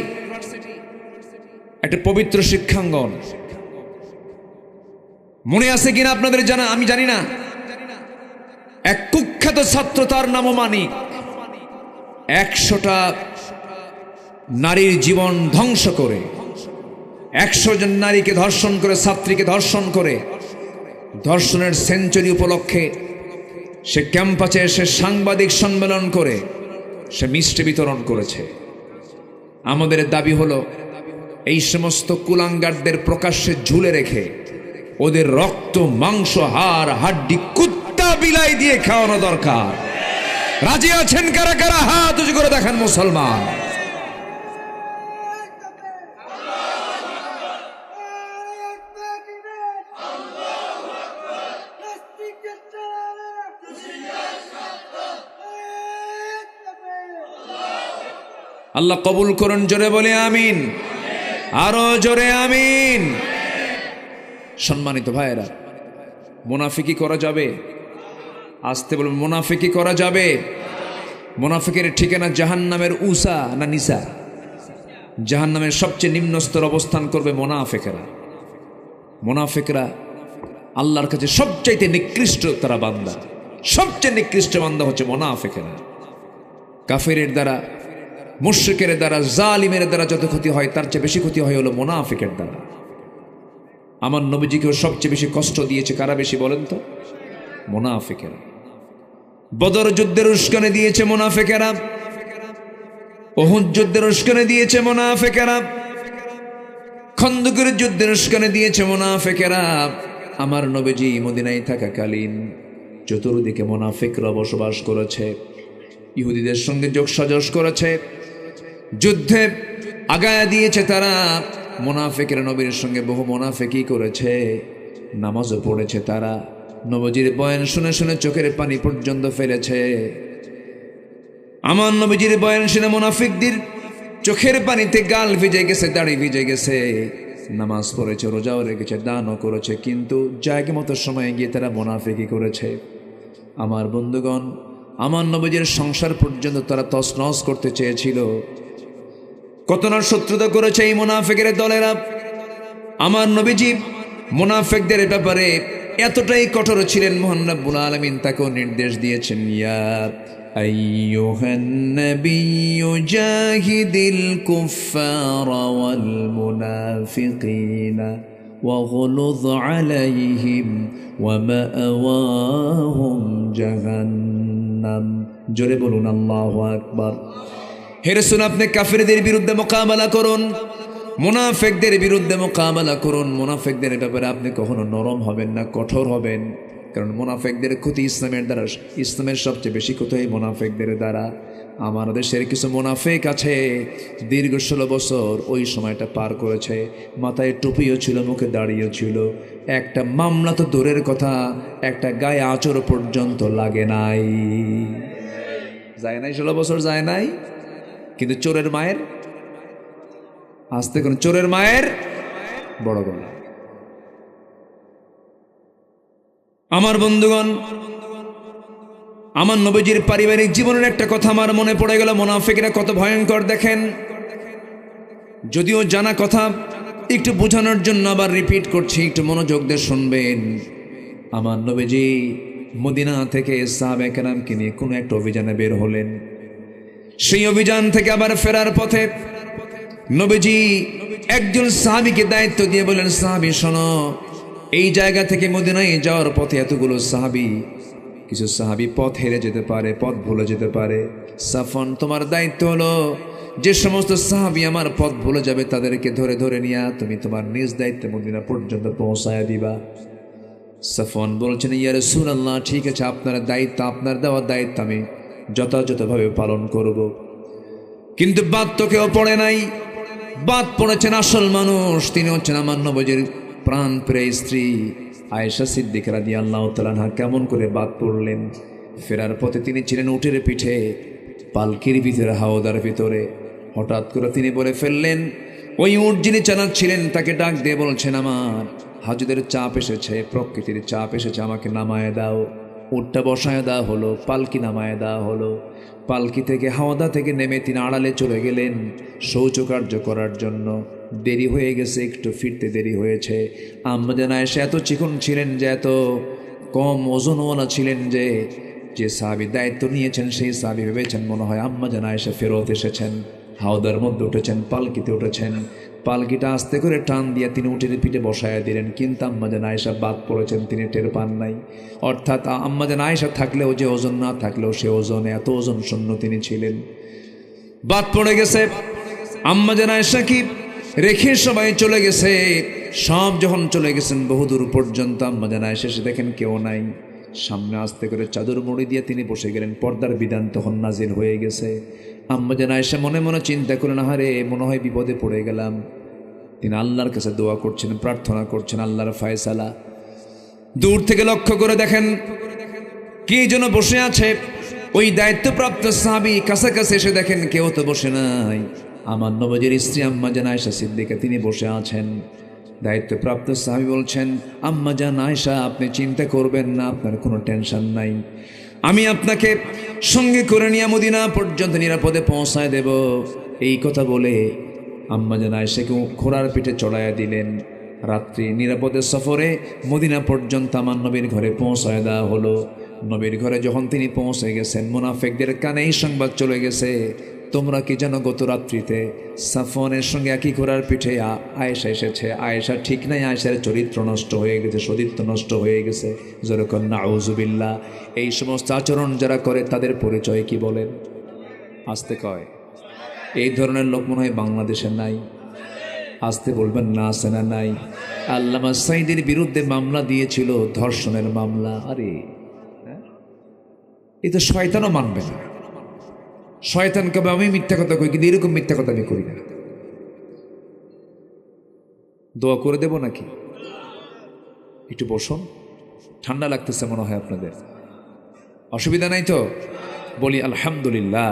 একটা পবিত্র শিক্ষাঙ্গন। মনে আছে কিনা আপনাদের জানা আমি জানি না, এক কুখ্যাত ছাত্র, তার নামও মানিক, 100টা নারীর জীবন ধ্বংস করে, 100 জন নারীকে ধর্ষণ করে, ছাত্রীকে ধর্ষণ করে, ধর্ষণের সেঞ্চুরি উপলক্ষে সে ক্যাম্পাসে এসে সাংবাদিক সম্মেলন করে সে মিষ্টি বিতরণ করেছে। আমাদের দাবি হলো এই সমস্ত কুলাঙ্গারদের প্রকাশ্যে ঝুলে রেখে ওদের রক্ত, মাংস, হাড়, হাড্ডি কুত্তা বিলাই দিয়ে খাওয়ানো দরকার। রাজি আছেন কারা কারা? হাত উঁচু করে দেখান মুসলমান। আল্লাহ কবুল করুন, জোরে বলে আমিন, আরো জোরে আমিন। সম্মানিত ভাইয়েরা, মুনাফিকি করা যাবে? আসতে বলবেন, মুনাফিকি করা যাবে? মুনাফিকের ঠিকানা জাহান্নামের উসা না নিসা? জাহান্নামের সবচেয়ে নিম্ন স্তর অবস্থান করবে মুনাফিকেরা। মুনাফিকরা আল্লাহর কাছে সবচাইতে নিকৃষ্ট তারা বান্দা, সবচেয়ে নিকৃষ্ট বান্দা হচ্ছে মুনাফিকেরা। কাফেরের দ্বারা, মুশরিকের দ্বারা, জালিমের দ্বারা যত ক্ষতি হয় তার চেয়ে বেশি ক্ষতি হয় হলো মুনাফিকের দ্বারা। আমার নবীজিকেও সবচেয়ে বেশি কষ্ট দিয়েছে কারা বেশি বলেন তো? মুনাফিকেরা। বদর যুদ্ধের উস্কানি দিয়েছে মুনাফিকেরা, উহুদ যুদ্ধের উস্কানি দিয়েছে মুনাফিকেরা, খন্দকের যুদ্ধের উস্কানি দিয়েছে মুনাফিকেরা। আমার নবীজি মদিনায় থাকাকালীন চতুর্দিকে মুনাফিকরা বসবাস করেছে, ইহুদিদের সঙ্গে যোগসাজশ করেছে, যুদ্ধে আগায়া দিয়েছে তারা। মুনাফিকের নবীর সঙ্গে বহু মুনাফিকি করেছে, নামাজও পড়েছে তারা। নবীজির বয়ান শুনে শুনে চোখের পানি পর্যন্ত ফেলেছে। আমার নবীজির বয়ান শুনে মুনাফিকদের চোখের পানিতে গাল ভিজে গেছে, দাড়ি ভিজে গেছে। নামাজ পড়েছে, রোজাও রেখেছে, দানও করেছে, কিন্তু জায়গা মতো সময়ে গিয়ে তারা মুনাফিকি করেছে। আমার বন্ধুগণ, আমার নবীজির সংসার পর্যন্ত তারা তছনছ করতে চেয়েছিল। কত না শত্রুতা করেছে এই মুনাফিকের দলেরা। আমার নবীজি মুনাফিকদের ব্যাপারে এতটাই কঠোর ছিলেন, মহান রব্বুল আলামিন তাকেও নির্দেশ দিয়েছেন, ইয়া আইয়ুহান নাবিয়্যু জাহিদিল কুফফারা ওয়াল মুনাফিকিনা ওয়াগলুয আলাইহিম ওয়া মাআওয়াহুম জাহান্নাম। জোরে বলুন আল্লাহু আকবার। হে রাসূল, আপনি কাফিরদের বিরুদ্ধে মোকাবেলা করুন, মুনাফিকদের বিরুদ্ধে মোকাবেলা করুন। মুনাফিকদের ব্যাপারে আপনি কখনো নরম হবেন না, কঠোর হবেন, কারণ মুনাফিকদের ক্ষতি ইসলামের দ্বারা, ইসলামের সবচেয়ে বেশি ক্ষতি হয় মুনাফিকদের দ্বারা। আমার দেশের কিছু মুনাফিক আছে, দীর্ঘ 16 বছর ওই সময়টা পার করেছে, মাথায় টুপিও ছিল, মুখে দাড়িও ছিল, একটা মামলা তো দূরের কথা, একটা গায়ে আঁচড় পর্যন্ত লাগে নাই। যায় নাই 16 বছর যায় নাই, কিন্তু চোরের মায়ের আসতে কোন চোরের মায়ের বড় গলা। আমার বন্ধুগণ, আমার নবীজির পারিবারিক জীবনের একটা কথা আমার মনে পড়ে গেল। মুনাফিকরা কত ভয়ঙ্কর দেখেন, যদিও জানা কথা, একটু বোঝানোর জন্য আবার রিপিট করছি, একটু মনোযোগ দিয়ে শুনবেন। আমার নবীজি মদিনা থেকে সাহাবায়ে কেরামকে নিয়ে কোনো একটা অভিযানে বের হলেন। সেই অভিযান থেকে আবার ফেরার পথে নবীজি একজন সাহাবীকে দায়িত্ব দিয়ে বলেন, সাহাবী শোনো, এই জায়গা থেকে মদিনায় যাওয়ার পথে এতগুলো সাহাবী, কিছু সাহাবী পথ হেরে যেতে পারে, পথ ভুলে যেতে পারে। সাফওয়ান, তোমার দায়িত্ব হলো যে সমস্ত সাহাবী আমার পথ ভুলে যাবে তাদেরকে ধরে ধরে নিয়ে তুমি তোমার নিজ দায়িত্বে মদিনা পর্যন্ত পৌঁছায়া দিবা। সাফওয়ান বলছেন, ইয়া রাসূলুল্লাহ, ঠিক আছে, আপনার দায়িত্ব, আপনার দেওয়ার দায়িত্ব আমি যথাযথভাবে পালন করব। কিন্তু বাদ তো কেউ পড়ে নাই, বাদ পড়েছেন আসল মানুষ, তিনি হচ্ছেন আমার নবীজির প্রাণ প্রিয় স্ত্রী আয়েশা সিদ্দিকা রাদিয়াল্লাহু তাআলা আনহা। কেমন করে বাদ পড়লেন? ফেরার পথে তিনি ছিলেন উটের পিঠে, পালকির ভিতরে, হাওদার ভিতরে হঠাৎ করে তিনি বলে ফেললেন, ওই উট যিনি চালাচ্ছিলেন তাকে ডাক দিয়ে বলছেন, আমার হাজুদের চাপ এসেছে, প্রকৃতির চাপ এসেছে, আমাকে নামায় দাও। উটটা বসায় দেওয়া হলো, পালকি নামায় দেওয়া হলো। পালকি থেকে, হাওদা থেকে নেমে তিনি আড়ালে চলে গেলেন শৌচকার্য করার জন্য। দেরি হয়ে গেছে, একটু ফিরতে দেরি হয়েছে। আম্মা জান আয়েশা এত চিকন ছিলেন যে, এত কম ওজনওয়ালা ছিলেন যে, যে সাহাবী দায়িত্ব নিয়েছেন সেই সাহাবী ভেবেছেন মনে হয় আম্মা জান আয়েশা ফেরত এসেছেন। হাওদার মধ্যে উঠেছেন, পালকিতে উঠেছেন। পালকিটা আস্তে করে টান দিয়ে তিনি উটের পিঠে বসায় দিলেন, কিন্তু আম্মা জান আয়েশা বাদ পড়েছেন, তিনি টের পান নাই। অর্থাৎ আম্মা জান আয়েশা থাকলেও যে ওজন, না থাকলেও সে ওজনে, এত ওজন শূন্য তিনি ছিলেন। বাদ পড়ে গেছে। আম্মা জান আয়েশা কি রেখে সবাই চলে গেছে। সব যখন চলে গেছেন বহুদূর পর্যন্ত, আম্মা জান আয়েশা এসে দেখেন কেউ নাই। সামনে আস্তে করে চাদর মুড়ি দিয়ে তিনি বসে গেলেন। পর্দার বিধান তখন নাজিল হয়ে গেছে। আম্মা জান আয়েশা মনে মনে চিন্তা করেন, আহারে মনে হয় বিপদে পড়ে গেলাম। তিনি আল্লাহর কাছে দোয়া করছেন, প্রার্থনা করছেন, আল্লাহর ফায়সালা। দূর থেকে লক্ষ্য করে দেখেন কে যেন বসে আছে। ওই দায়িত্বপ্রাপ্ত সাহাবী কাছাকাছি এসে দেখেন কেউ তো বসে নাই। আমার নবীর স্ত্রী আম্মা জান আয়েশা সিদ্দিকা তিনি বসে আছেন। দায়িত্বপ্রাপ্ত সাহাবী বলছেন, আম্মা জান আয়েশা আপনি চিন্তা করবেন না, আপনার কোনো টেনশন নাই, আমি আপনাকে সঙ্গে করে নিয়ে মদিনা পর্যন্ত নিরাপদে পৌঁছায় দেব। এই কথা বলে আম্মা জান আয়েশাকে ঘোড়ার পিঠে চড়াইয়া দিলেন। রাত্রি নিরাপদে সফরে মদিনা পর্যন্ত আমার নবীর ঘরে পৌঁছায় দেওয়া হলো। নবীর ঘরে যখন তিনি পৌঁছে গেছেন, মুনাফিকদের কানে এই সংবাদ চলে গেছে, তোমরা কি জানো গত রাত্রিতে সাফওয়ানের সঙ্গে একই ঘোড়ার পিঠে আয়েশা এসেছে। আয়েশা ঠিক নাই, আয়েশার চরিত্র নষ্ট হয়ে গেছে, সতীত্ব নষ্ট হয়ে গেছে। যেরকম নাউজুবিল্লাহ। এই সমস্ত আচরণ যারা করে তাদের পরিচয় কি বলেন? আসতে কয়। এই ধরনের লোক মনে হয় বাংলাদেশে নাই। আসতে বলবেন না, আছে না নাই? আল্লামা সাঈদীর বিরুদ্ধে মামলা দিয়েছিল, ধর্ষণের মামলা। আরে এই তো শয়তানও মানবে না। শয়তান কবে আমি মিথ্যা কথা কই, কিন্তু এরকম মিথ্যা কথা আমি করি না। দোয়া করে দেব নাকি? একটু বসুন, ঠান্ডা লাগতেছে মনে হয় আপনাদের, অসুবিধা নাই তো? বলি আলহামদুলিল্লাহ।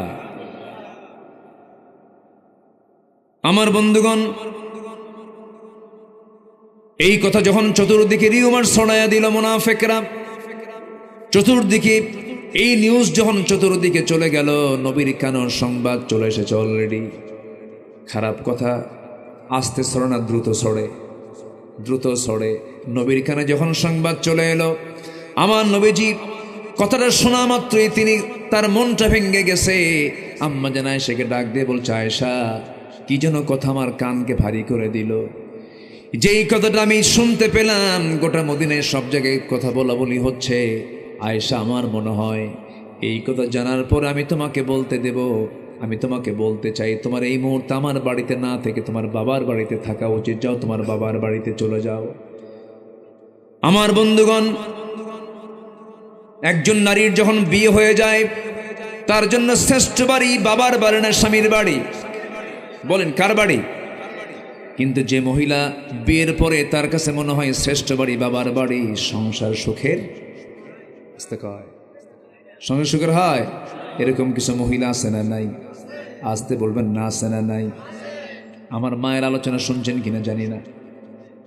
আমার বন্ধুগণ, এই কথা যখন চতুর্দিকে রিউমার ছড়াইয়া দিল মুনাফিকরা, চতুর্দিকে এই নিউজ যখন চতুর্দিকে চলে গেল, নবীর কানের সংবাদ চলে এসেছে অলরেডি। খারাপ কথা আস্তে ছড়ে না, দ্রুত ছড়ে, দ্রুত ছড়ে। নবীর কানে যখন সংবাদ চলে এলো, আমার নবীজি কথাটা শোনা মাত্রই তিনি, তার মনটা ভেঙে গেছে। আম্মা জান আয়েশাকে ডাক দিয়ে বলছে, আয়েশা কি যেন কথা আমার কানকে ভারী করে দিল। যেই কথাটা আমি শুনতে পেলাম, গোটা মদিনায় সব জায়গায় কথা বলা বলি হচ্ছে। আয়েশা আমার মনে হয় এই কথা জানার পর আমি তোমাকে বলতে দেব, আমি তোমাকে বলতে চাই, তোমার এই মুহূর্তে আমার বাড়িতে না থেকে তোমার বাবার বাড়িতে থাকা উচিত। যাও, তোমার বাবার বাড়িতে চলে যাও। আমার বন্ধুগণ, একজন নারীর যখন বিয়ে হয়ে যায়, তার জন্য শ্রেষ্ঠ বাড়ি বাবার বাড়ি না স্বামীর বাড়ি? বলেন কার বাড়ি? কিন্তু যে মহিলা বিয়ের পরে তার কাছে মনে হয় শ্রেষ্ঠ বাড়ি বাবার বাড়ি, সংসার সুখের সংসার সুখের হয়। এরকম কিছু মহিলা আছে না নাই? আসতে বলবেন না, আছে না নাই? আমার মায়ের আলোচনা শুনছেন কিনা জানি না,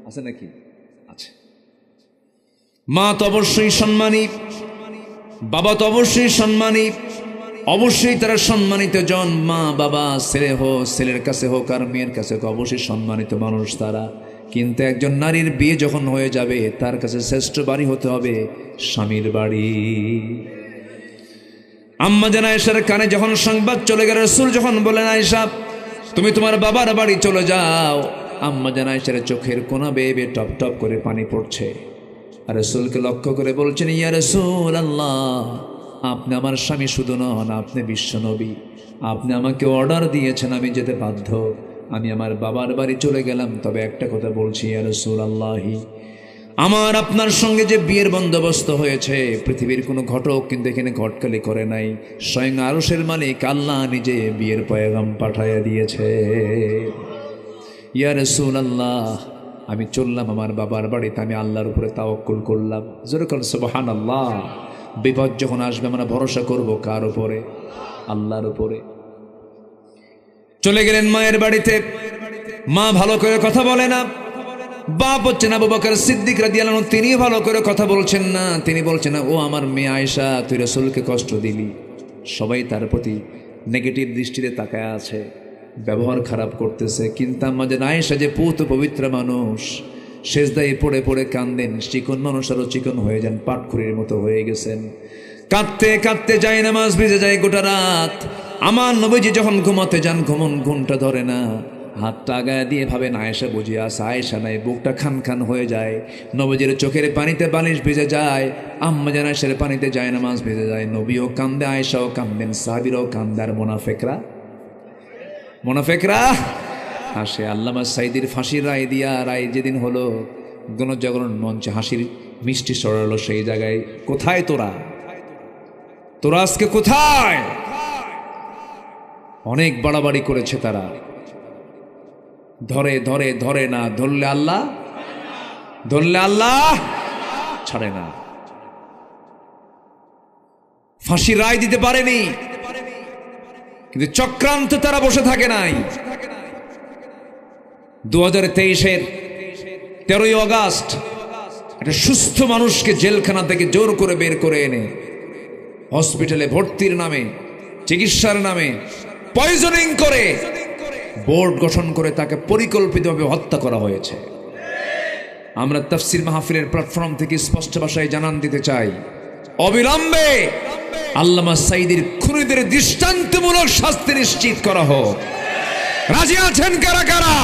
আছে নাকি? আছে। মা তো অবশ্যই সম্মানী, বাবা তো অবশ্যই সম্মানী, অবশ্যই তারা সম্মানিত জন। মা বাবা, ছেলে হোক, ছেলের কাছে হোক আর মেয়ের কাছে হোক, অবশ্যই সম্মানিত মানুষ তারা। কিন্তু একজন নারীর বিয়ে যখন হয়ে যাবে, তার কাছে শ্রেষ্ঠ বাড়ি হতে হবে স্বামীর বাড়ি। আম্মা জান আয়েশার কানে যখন সংবাদ চলে গেল, রাসূল যখন বলেন, আয়েশা তুমি তোমার বাবার বাড়ি চলে যাও, আম্মা জান আয়েশার চোখের কোনা বেয়ে বেয়ে টপ টপ করে পানি পড়ছে। আর রাসূলকে লক্ষ্য করে বলছেন, ইয়া রাসূলুল্লাহ, আপনি আমার স্বামী শুধু নন, আপনি বিশ্বনবী। আপনি আমাকে অর্ডার দিয়েছেন, আমি যেতে বাধ্য। আমি আমার বাবার বাড়ি চলে গেলাম। তবে একটা কথা বলছি, ইয়া রাসূলুল্লাহি, আমার আপনার সঙ্গে যে বিয়ের বন্দোবস্ত হয়েছে, পৃথিবীর কোনো ঘটক কিন্তু এখানে ঘটকালি করে নাই। স্বয়ং আরশের মালিক আল্লাহ নিজে বিয়ের পয়গাম পাঠাইয়া দিয়েছে। ইয়া রাসূলুল্লাহ, আমি চললাম আমার বাবার বাড়িতে, আমি আল্লাহর উপরে তাওয়াক্কুল করলাম। জোরে বলেন সুবহানাল্লাহ। বিপদ যখন আসবে আমরা ভরসা করব কার উপরে? আল্লাহর উপরে। চলে গেলেন মায়ের বাড়িতে। মা ভালো করে কথা বলে না। বাপ হচ্ছেন আবু বকর সিদ্দিক রাদিয়াল্লাহু আনহু, তিনি ভালো করে কথা বলছেন না। তিনি বলছেন না, ও আমার মেয়ে আয়েশা, তুই রাসূলকে কষ্ট দিলি। সবাই তার প্রতি নেগেটিভ দৃষ্টিতে তাকায় আছে, ব্যবহার খারাপ করতেছে। কিন্তু আম্মা জান আয়েশা যে পুত পবিত্র মানুষ, সেজদায় পড়ে পড়ে কান্দেন। চিকন মানুষ আরো চিকন হয়ে যান, পাটখুরির মতো হয়ে গেছেন। কাঁদতে কাঁদতে যায়, নামাজ ভিজে যায় গোটা রাত। আমার নবীজি যখন ঘুমাতে যান, ঘুমটা ধরে না। হাতটা আগায় দিয়ে ভাবেন আয়েশা বুঝিয়ে আসে, আয়েশা নাই। বুকটা খান খান হয়ে যায়। নবীজির চোখের পানিতে বালিশ ভিজে যায়, আম্মা জান আয়েশার পানিতে যায় নামাজ ভিজে যায়। নবীও কান্দে, আয়েশাও কান্দেন, সাহাবীরাও কান্দে। আর মোনাফেকরা হাসে। আল্লামা সাইদির ফাঁসির রায় দিয়া, রায় যেদিন হলো, গণজাগরণ মঞ্চে হাসির মিষ্টি সরালো। সেই জায়গায় কোথায় তোরা আজকে কোথায়? অনেক বাড়াবাড়ি করেছে তারা। ধরে না, ধরলে আল্লাহ ছাড়ে না। ফাঁসির রায় দিতে পারেনি, কিন্তু চক্রান্ত তারা বসে থাকে নাই। 2023-এর 13ই আগস্ট একটা সুস্থ মানুষকে জেলখানা থেকে জোর করে বের করে এনে হসপিটালে ভর্তির নামে, চিকিৎসার নামে পয়জনিং করে বোর্ড গঠন করে তাকে পরিকল্পিতভাবে হত্যা করা হয়েছে। আমরা তাফসীর মাহফিলের প্ল্যাটফর্ম থেকে স্পষ্ট ভাষায় জানান দিতে চাই, অবিলম্বে আল্লামা সাইদির খুনিদের দৃষ্টান্তমূলক শাস্তি নিশ্চিত করা হোক। রাজি আছেন কারা কারা?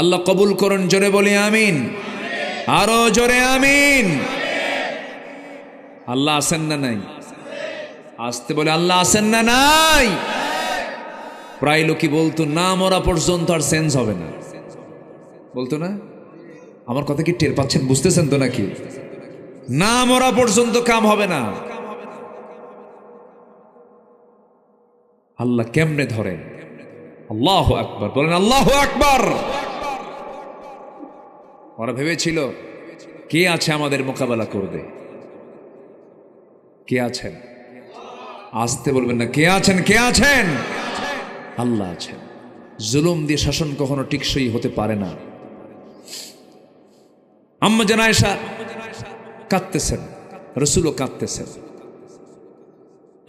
আল্লাহ কবুল করুন। জোরে বলি আমিন, আরো জোরে আমিন। আল্লাহ আছেন না নাই? আসতে বলে আল্লাহ আছেন না নাই? প্রায় লোকই বলতো, না মরা পর্যন্ত আর চেঞ্জ হবে না। বলতো না? আমার কথা কি টের পাচ্ছেন? বুঝতেছেন তো নাকি? না মরা পর্যন্ত কাম হবে না। আল্লাহ কেমনে ধরেন? আল্লাহু আকবার বলেন, আল্লাহু আকবার। ওরা ভেবেছিল কে আছে আমাদের মোকাবেলা করবে? কে আছেন? আসতে বলবেন না, কে আছেন? আল্লাহ আছেন। জুলুম দিয়ে শাসন কখনো টিকসই হতে পারে না। আম্মা জান আয়েশা কাঁদতেছেন, রাসূলও কাঁদতেছেন।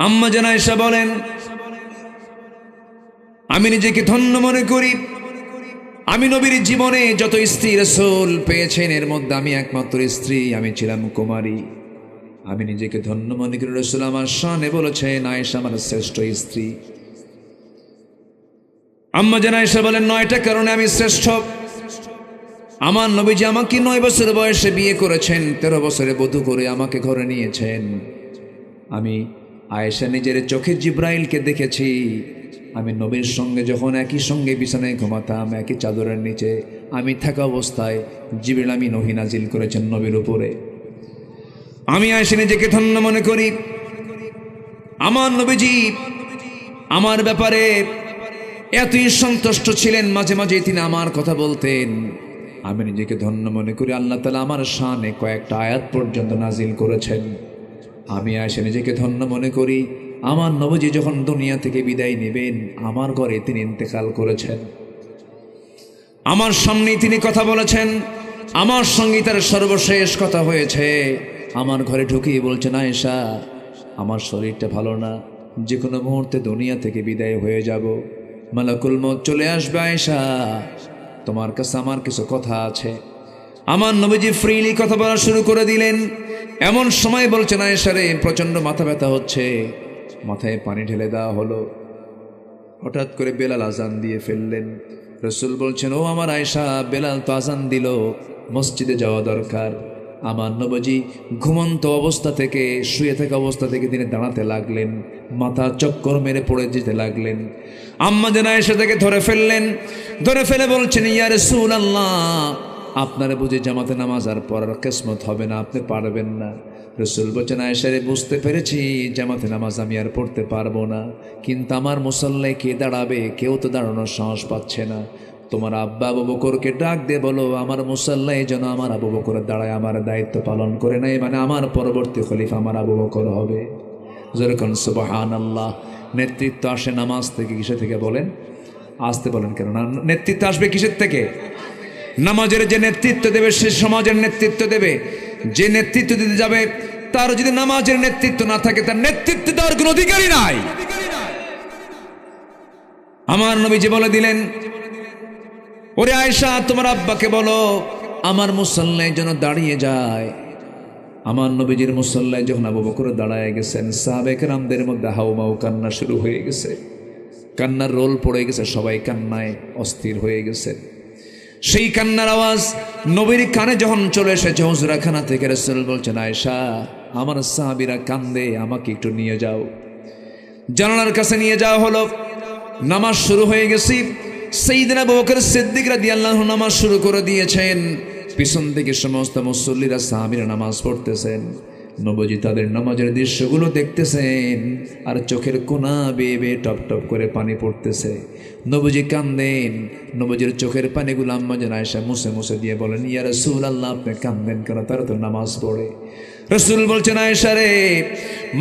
আম্মা জান আয়েশা বলেন, আমি নিজেকে ধন্য মনে করি। আমি নবীর জীবনে যত স্ত্রী রাসূল পেয়েছেন, এর মধ্যে আমি একমাত্র স্ত্রী। আমি ছিলাম কুমারী। আমি নিজেকে ধন্য মনে করি। রাসূল আমার শানে বলেছেন, আয়েশা আমার শ্রেষ্ঠ স্ত্রী। আম্মা জান আয়েশা বলেন, 9টা কারণে আমি শ্রেষ্ঠ। আমার নবীজি আমাকে 9 বছর বয়সে বিয়ে করেছেন, 13 বছরে বধূ করে আমাকে ঘরে নিয়েছেন। আমি আয়েশা নিজের চোখে জিব্রাইলকে দেখেছি। আমি নবীর সঙ্গে যখন একই সঙ্গে বিছানায় ঘুমাতাম, একই চাদরের নিচে, আমি থাকা অবস্থায় জিবরিল আমিন ওহী নাজিল করেছেন নবীর উপরে। আমি আয়েশা নিজেকে ধন্য মনে করি। আমার নবীজি আমার ব্যাপারে এতই সন্তুষ্ট ছিলেন, মাঝে মাঝে তিনি আমার কথা বলতেন। আমি নিজেকে ধন্য মনে করি। আল্লাহ তাআলা আমার শানে কয়েকটা আয়াত পর্যন্ত নাজিল করেছেন। আমি আয়েশা নিজেকে ধন্য মনে করি। আমার নবীজি যখন দুনিয়া থেকে বিদায় নেবেন, আমার ঘরে তিনি ইন্তেকাল করেছেন। আমার সামনেই তিনি কথা বলেছেন। আমার সঙ্গে তার সর্বশেষ কথা হয়েছে। আমার ঘরে ঢুকিয়ে বলছেন, আয়েশা, আমার শরীরটা ভালো না, যে কোনো মুহূর্তে দুনিয়া থেকে বিদায় হয়ে যাব। মালাকুল মউত চলে আসবে। আয়েশা, তোমার কাছে আমার কিছু কথা আছে। আমার নবীজি ফ্রিলি কথা বলা শুরু করে দিলেন। এমন সময় বলছেন, আয়েশা রে, প্রচণ্ড মাথা ব্যথা হচ্ছে। মাথায় পানি ঢেলে দেওয়া হলো। হঠাৎ করে বেলাল আজান দিয়ে ফেললেন। রাসূল বলছেন, ও আমার আয়েশা, বেলাল তো আজান দিল, মসজিদে যাওয়া দরকার। আমার নবীজি ঘুমন্ত অবস্থা থেকে, শুয়ে থাকা অবস্থা থেকে তিনি দাঁড়াতে লাগলেন। মাথা চক্কর মেরে পড়ে যেতে লাগলেন। আম্মা জান আয়েশা তাকে ধরে ফেললেন। ধরে ফেলে বলছেন, ইয়া রাসূলুল্লাহ, আপনারা বুঝে জামাতে নামাজ আর পড়ার কিসমত হবে না, আপনি পারবেন না। রাসূল বলেন, আয়েশা রে, বুঝতে পেরেছি জামাতে নামাজ আমি আর পড়তে পারবো না, কিন্তু আমার মুসল্লায় কে দাঁড়াবে? কেউ তো দাঁড়ানোর সাহস পাচ্ছে না। তোমার আব্বা আবু বকরকে ডাক দিয়ে বলো আমার মুসল্লায় যেন আমার আবু বকর দাঁড়ায় আমার দায়িত্ব পালন করে নেয়, মানে আমার পরবর্তী খলিফা আমার আবু বকর হবে। যেরকম সুবহানাল্লাহ। নেতৃত্ব আসে নামাজ থেকে, কিসে থেকে বলেন? আসতে বলেন কেন না? নেতৃত্ব আসবে কিসের থেকে? নামাজের যে নেতৃত্ব দেবে সে সমাজের নেতৃত্ব দেবে। যে নেতৃত্ব দিতে যাবে তার যদি নামাজের নেতৃত্ব না থাকে, তার নেতৃত্ব দেওয়ার কোনো অধিকারই নাই। আমার নবীজি বলে দিলেন, ওরে আয়েশা, তোমার আব্বাকে বলো আমার মুসল্লায় যেন দাঁড়িয়ে যায়। আমার নবীজির মুসল্লায় যখন আবু বকর দাঁড়ায় গেছেন, সাহাবে কেরামদের মধ্যে হাউমাউ কান্না শুরু হয়ে গেছে, কান্নার রোল পড়ে গেছে, সবাই কান্নায় অস্থির হয়ে গেছে। সেই কান্নার আওয়াজ নবীর কানে যখন চলে এসেছে হুজরাখানা থেকে, রাসূল বলছেন, আয়েশা, আমার সাহাবীরা কান্দে, আমাকে একটু নিয়ে যাও। জানালার কাছে নিয়ে যাওয়া হলো। নামাজ শুরু হয়ে গেছি। সাইয়েদনা আবু বকর সিদ্দিক রাদিয়াল্লাহু আনহু নামাজ শুরু করে দিয়েছেন। পিছন থেকে সমস্ত মুসল্লিরা সাহাবীরা নামাজ পড়তেছেন। নবীজি তাদের নামাজের দৃশ্যগুলো দেখতেছেন, আর চোখের কোনা বেয়ে বেয়ে টপ টপ করে পানি পড়তেছে। নবীজি কান্দেন। নবীজির চোখের পানিগুলো আম্মা জান আয়েশা মুছে মুছে দিয়ে বলেন, ইয়া রাসূলুল্লাহ, আপনি কান্দেন কেন? তারা তো নামাজ পড়ে। রাসূল বলছেন, আয়েশা রে,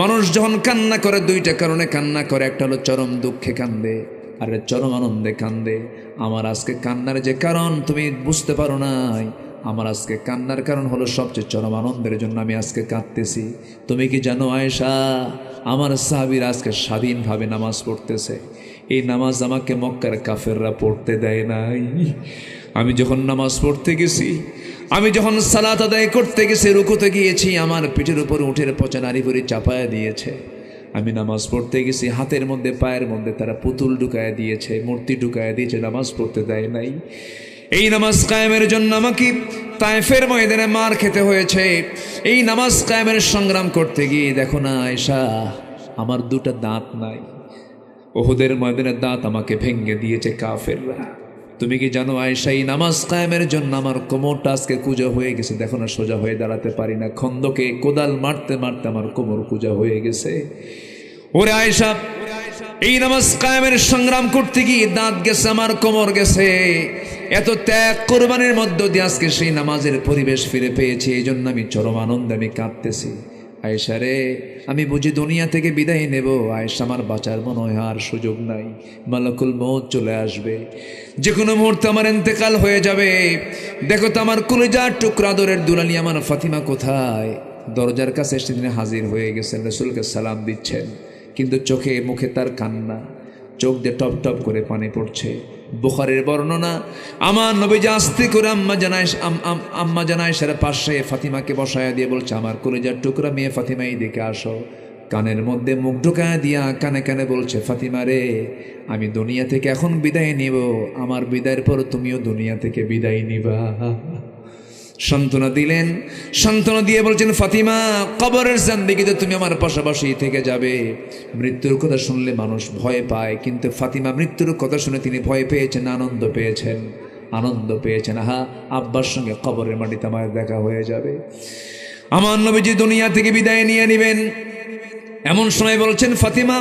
মানুষ যখন কান্না করে দুইটা কারণে কান্না করে, একটা হলো চরম দুঃখে কান্দে, আর চরম আনন্দে কান্দে। আমার আজকে কান্নার যে কারণ তুমি বুঝতে পারো নাই, আমার আজকে কান্নার কারণ হলো সবচেয়ে চরম আনন্দের জন্য আমি আজকে কাঁদতেছি। তুমি কি জানো আয়েশা, আমার সাহাবীরা আজকে স্বাধীনভাবে নামাজ পড়তেছে। এই নামাজ আমাকে মক্কার কাফেররা পড়তে দেয় নাই। আমি যখন নামাজ পড়তে গেছি, আমি যখন সালাত আদায় করতে গেছি, রুকুতে গিয়েছি, আমার পিঠের উপর উঠের পচা নারী ভরি চাপায়া দিয়েছে। আমি নামাজ পড়তে গেছি, হাতের মধ্যে পায়ের মধ্যে তারা পুতুল ঢুকায় দিয়েছে, মূর্তি ঢুকায় দিয়েছে, নামাজ পড়তে দেয় নাই। এই নামাজ কায়েমের জন্য আমাকে তায়েফের ময়দানে মার খেতে হয়েছে। এই নামাজ কায়েমের সংগ্রাম করতে গিয়ে দেখো না আয়েশা, আমার দুটো দাঁত নাই। উহুদের ময়দানের দাঁত আমাকে ভেঙে দিয়েছে কাফেররা। তুমি কি জানো আয়েশা, এই নামাজ কায়েমের জন্য আমার কোমরটা আজকে কুঁজা হয়ে গেছে। দেখো না, সোজা হয়ে দাঁড়াতে পারি না। খন্দকে কোদাল মারতে মারতে আমার কোমর কুঁজা হয়ে গেছে। ওরে আয়েশা, এই নামাজ কায়েমের সংগ্রাম করতে গিয়ে দাঁত গেছে, আমার কোমর গেছে। এত ত্যাগ কোরবানির মধ্য দিয়ে আজকে সেই নামাজের পরিবেশ ফিরে পেয়েছি। এই জন্য আমি চরম আনন্দে আমি কাঁদতেছি। আয়েশা রে, আমি বুঝি দুনিয়া থেকে বিদায় নেব। আয়েশা, আমার বাঁচার মনে হয় আর সুযোগ নাই। মালাকুল মউত চলে আসবে, যে কোনো মুহূর্তে আমার ইন্তেকাল হয়ে যাবে। দেখো তো আমার কলিজার টুকরা দরের দুলালি আমার ফাতিমা কোথায়? দরজার কাছে এসে তিনি হাজির হয়ে গেছেন, রাসূলকে সালাম দিচ্ছেন, কিন্তু চোখে মুখে তার কান্না, চোখ দিয়ে টপ টপ করে পানি পড়ছে। বুখারীর বর্ণনা, আমার নবীজি আস্তে করে আম্মা জানায়েশার পাশে ফাতিমাকে বসায়া দিয়ে বলছে, আমার কলিজার টুকরা মেয়ে ফাতিমা, এই দিকে আসো। কানের মধ্যে মুখ ঢুকায়া দিয়া কানে কানে বলছে, ফাতিমা রে, আমি দুনিয়া থেকে এখন বিদায় নিব, আমার বিদায়ের পর তুমিও দুনিয়া থেকে বিদায় নিবা। সান্ত্বনা দিলেন। সান্ত্বনা দিয়ে বলছেন, ফাতিমা, কবরের জিন্দেগিতে তুমি আমার পাশাপাশি থেকে যাবে। মৃত্যুর কথা শুনলে মানুষ ভয় পায়, কিন্তু ফাতিমা মৃত্যুর কথা শুনে তিনি ভয় পেয়েছেন, আনন্দ পেয়েছেন। আনন্দ পেয়েছেন, আহা, আব্বার সঙ্গে কবরের মাটিতে আমার দেখা হয়ে যাবে। আমার নবীজি দুনিয়া থেকে বিদায় নিয়ে নেবেন। এমন সময় বলছেন, ফাতিমা,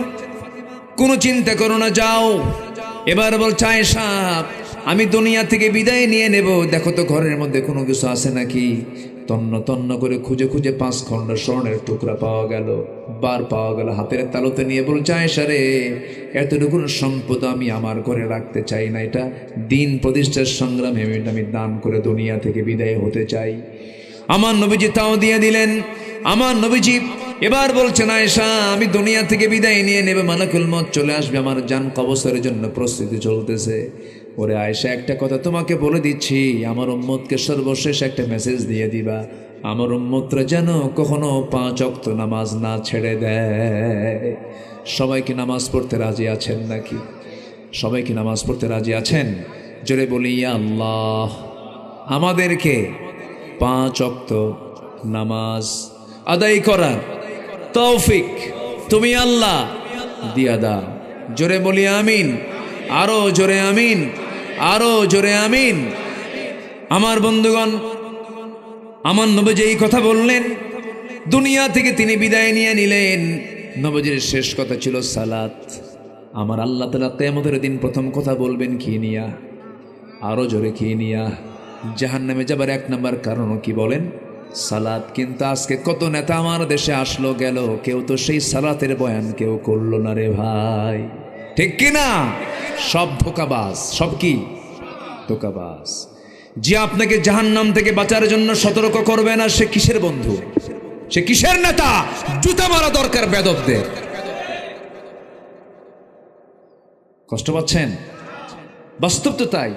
কোনো চিন্তা করো না, যাও। এবার বলছে, আয়েশা, আমি দুনিয়া থেকে বিদায় নিয়ে নেব, দেখো তো ঘরের মধ্যে কোনো কিছু আছে নাকি। তন্ন তন্ন করে খুঁজে খুঁজে 5 খণ্ড স্বর্ণের টুকরা পাওয়া গেল, বার পাওয়া গেল। হাতের তালুতে নিয়ে বলছে, আয়েশা রে, এতটুকু সম্পদ আমি আমার ঘরে রাখতে চাই না, এটা দিন প্রতিষ্ঠার সংগ্রামে আমি দান করে দুনিয়া থেকে বিদায় হতে চাই। আমার নবীজি তাও দিয়ে দিলেন। আমার নবীজি এবার বলছেন, আয়েশা, আমি দুনিয়া থেকে বিদায় নিয়ে নেবে, মালাকুল মউত চলে আসবে, আমার জান কবজের জন্য প্রস্তুতি চলতেছে। ওরে আয়েশা, একটা কথা তোমাকে বলে দিচ্ছি, আমার উম্মতকে সর্বশেষ একটা মেসেজ দিয়ে দিবা, আমার উম্মতরা যেন কখনো 5 ওয়াক্ত নামাজ না ছেড়ে দেয়। সবাই কি নামাজ পড়তে রাজি আছেন নাকি? সবাই কি নামাজ পড়তে রাজি আছেন? জোরে বলি, ইয়া আল্লাহ, আমাদেরকে 5 ওয়াক্ত নামাজ আদায় করার তৌফিক তুমি আল্লাহ দিয়া দাও। জোরে বলি আমিন, আরো জোরে আমিন, আরো জোরে আমিন। আমার বন্ধুগণ, আমার নবী যে এই কথা বললেন, দুনিয়া থেকে তিনি বিদায় নিয়ে নিলেন। নবীজির শেষ কথা ছিল সালাত। আমার আল্লাহ তাআলা কিয়ামতের দিন প্রথম কথা বলবেন কি নিয়া? আরো জোরে কি নিয়া? জাহান্নামে যাবার এক নাম্বার কারণ কি বলেন? সালাত। কিন্তু আজকে কত নেতা আমার দেশে আসলো গেল, কেউ তো সেই সালাতের বয়ান কেউ করলো না রে ভাই, ঠিক কি না? সব ধোঁকাবাজ, সব কি ধোঁকাবাজ। যে আপনাকে জাহান্নাম থেকে বাঁচার জন্য সতর্ক করবে না, সে কিসের বন্ধু, সে কিসের নেতা? জুতা মারা দরকার বেদবদের। কষ্ট পাচ্ছেন? বাস্তব তো তাই।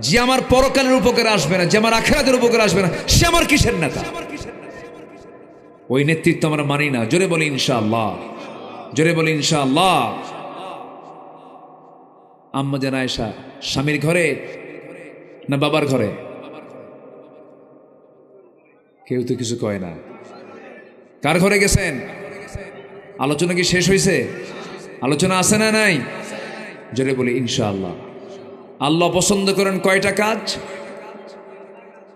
যে আমার পরকালের উপকারে আসবে না, যে আমার আখিরাতের উপকারে আসবে না, সে আমার কিসের নেতা? ওই নেতৃত্ব আমরা মানি না। জোরে বলি ইনশাআল্লাহ, জোরে বলি ইনশাআল্লাহ। আম্মা জান আয়েশা স্বামীর ঘরে না বাবার ঘরে? কেউ তো কিছু কয় না। কার ঘরে গেছেন? আলোচনা কি শেষ হয়েছে? আলোচনা আছে না নাই? জোরে বলি ইনশাআল্লাহ। আল্লাহ পছন্দ করেন কয়টা কাজ?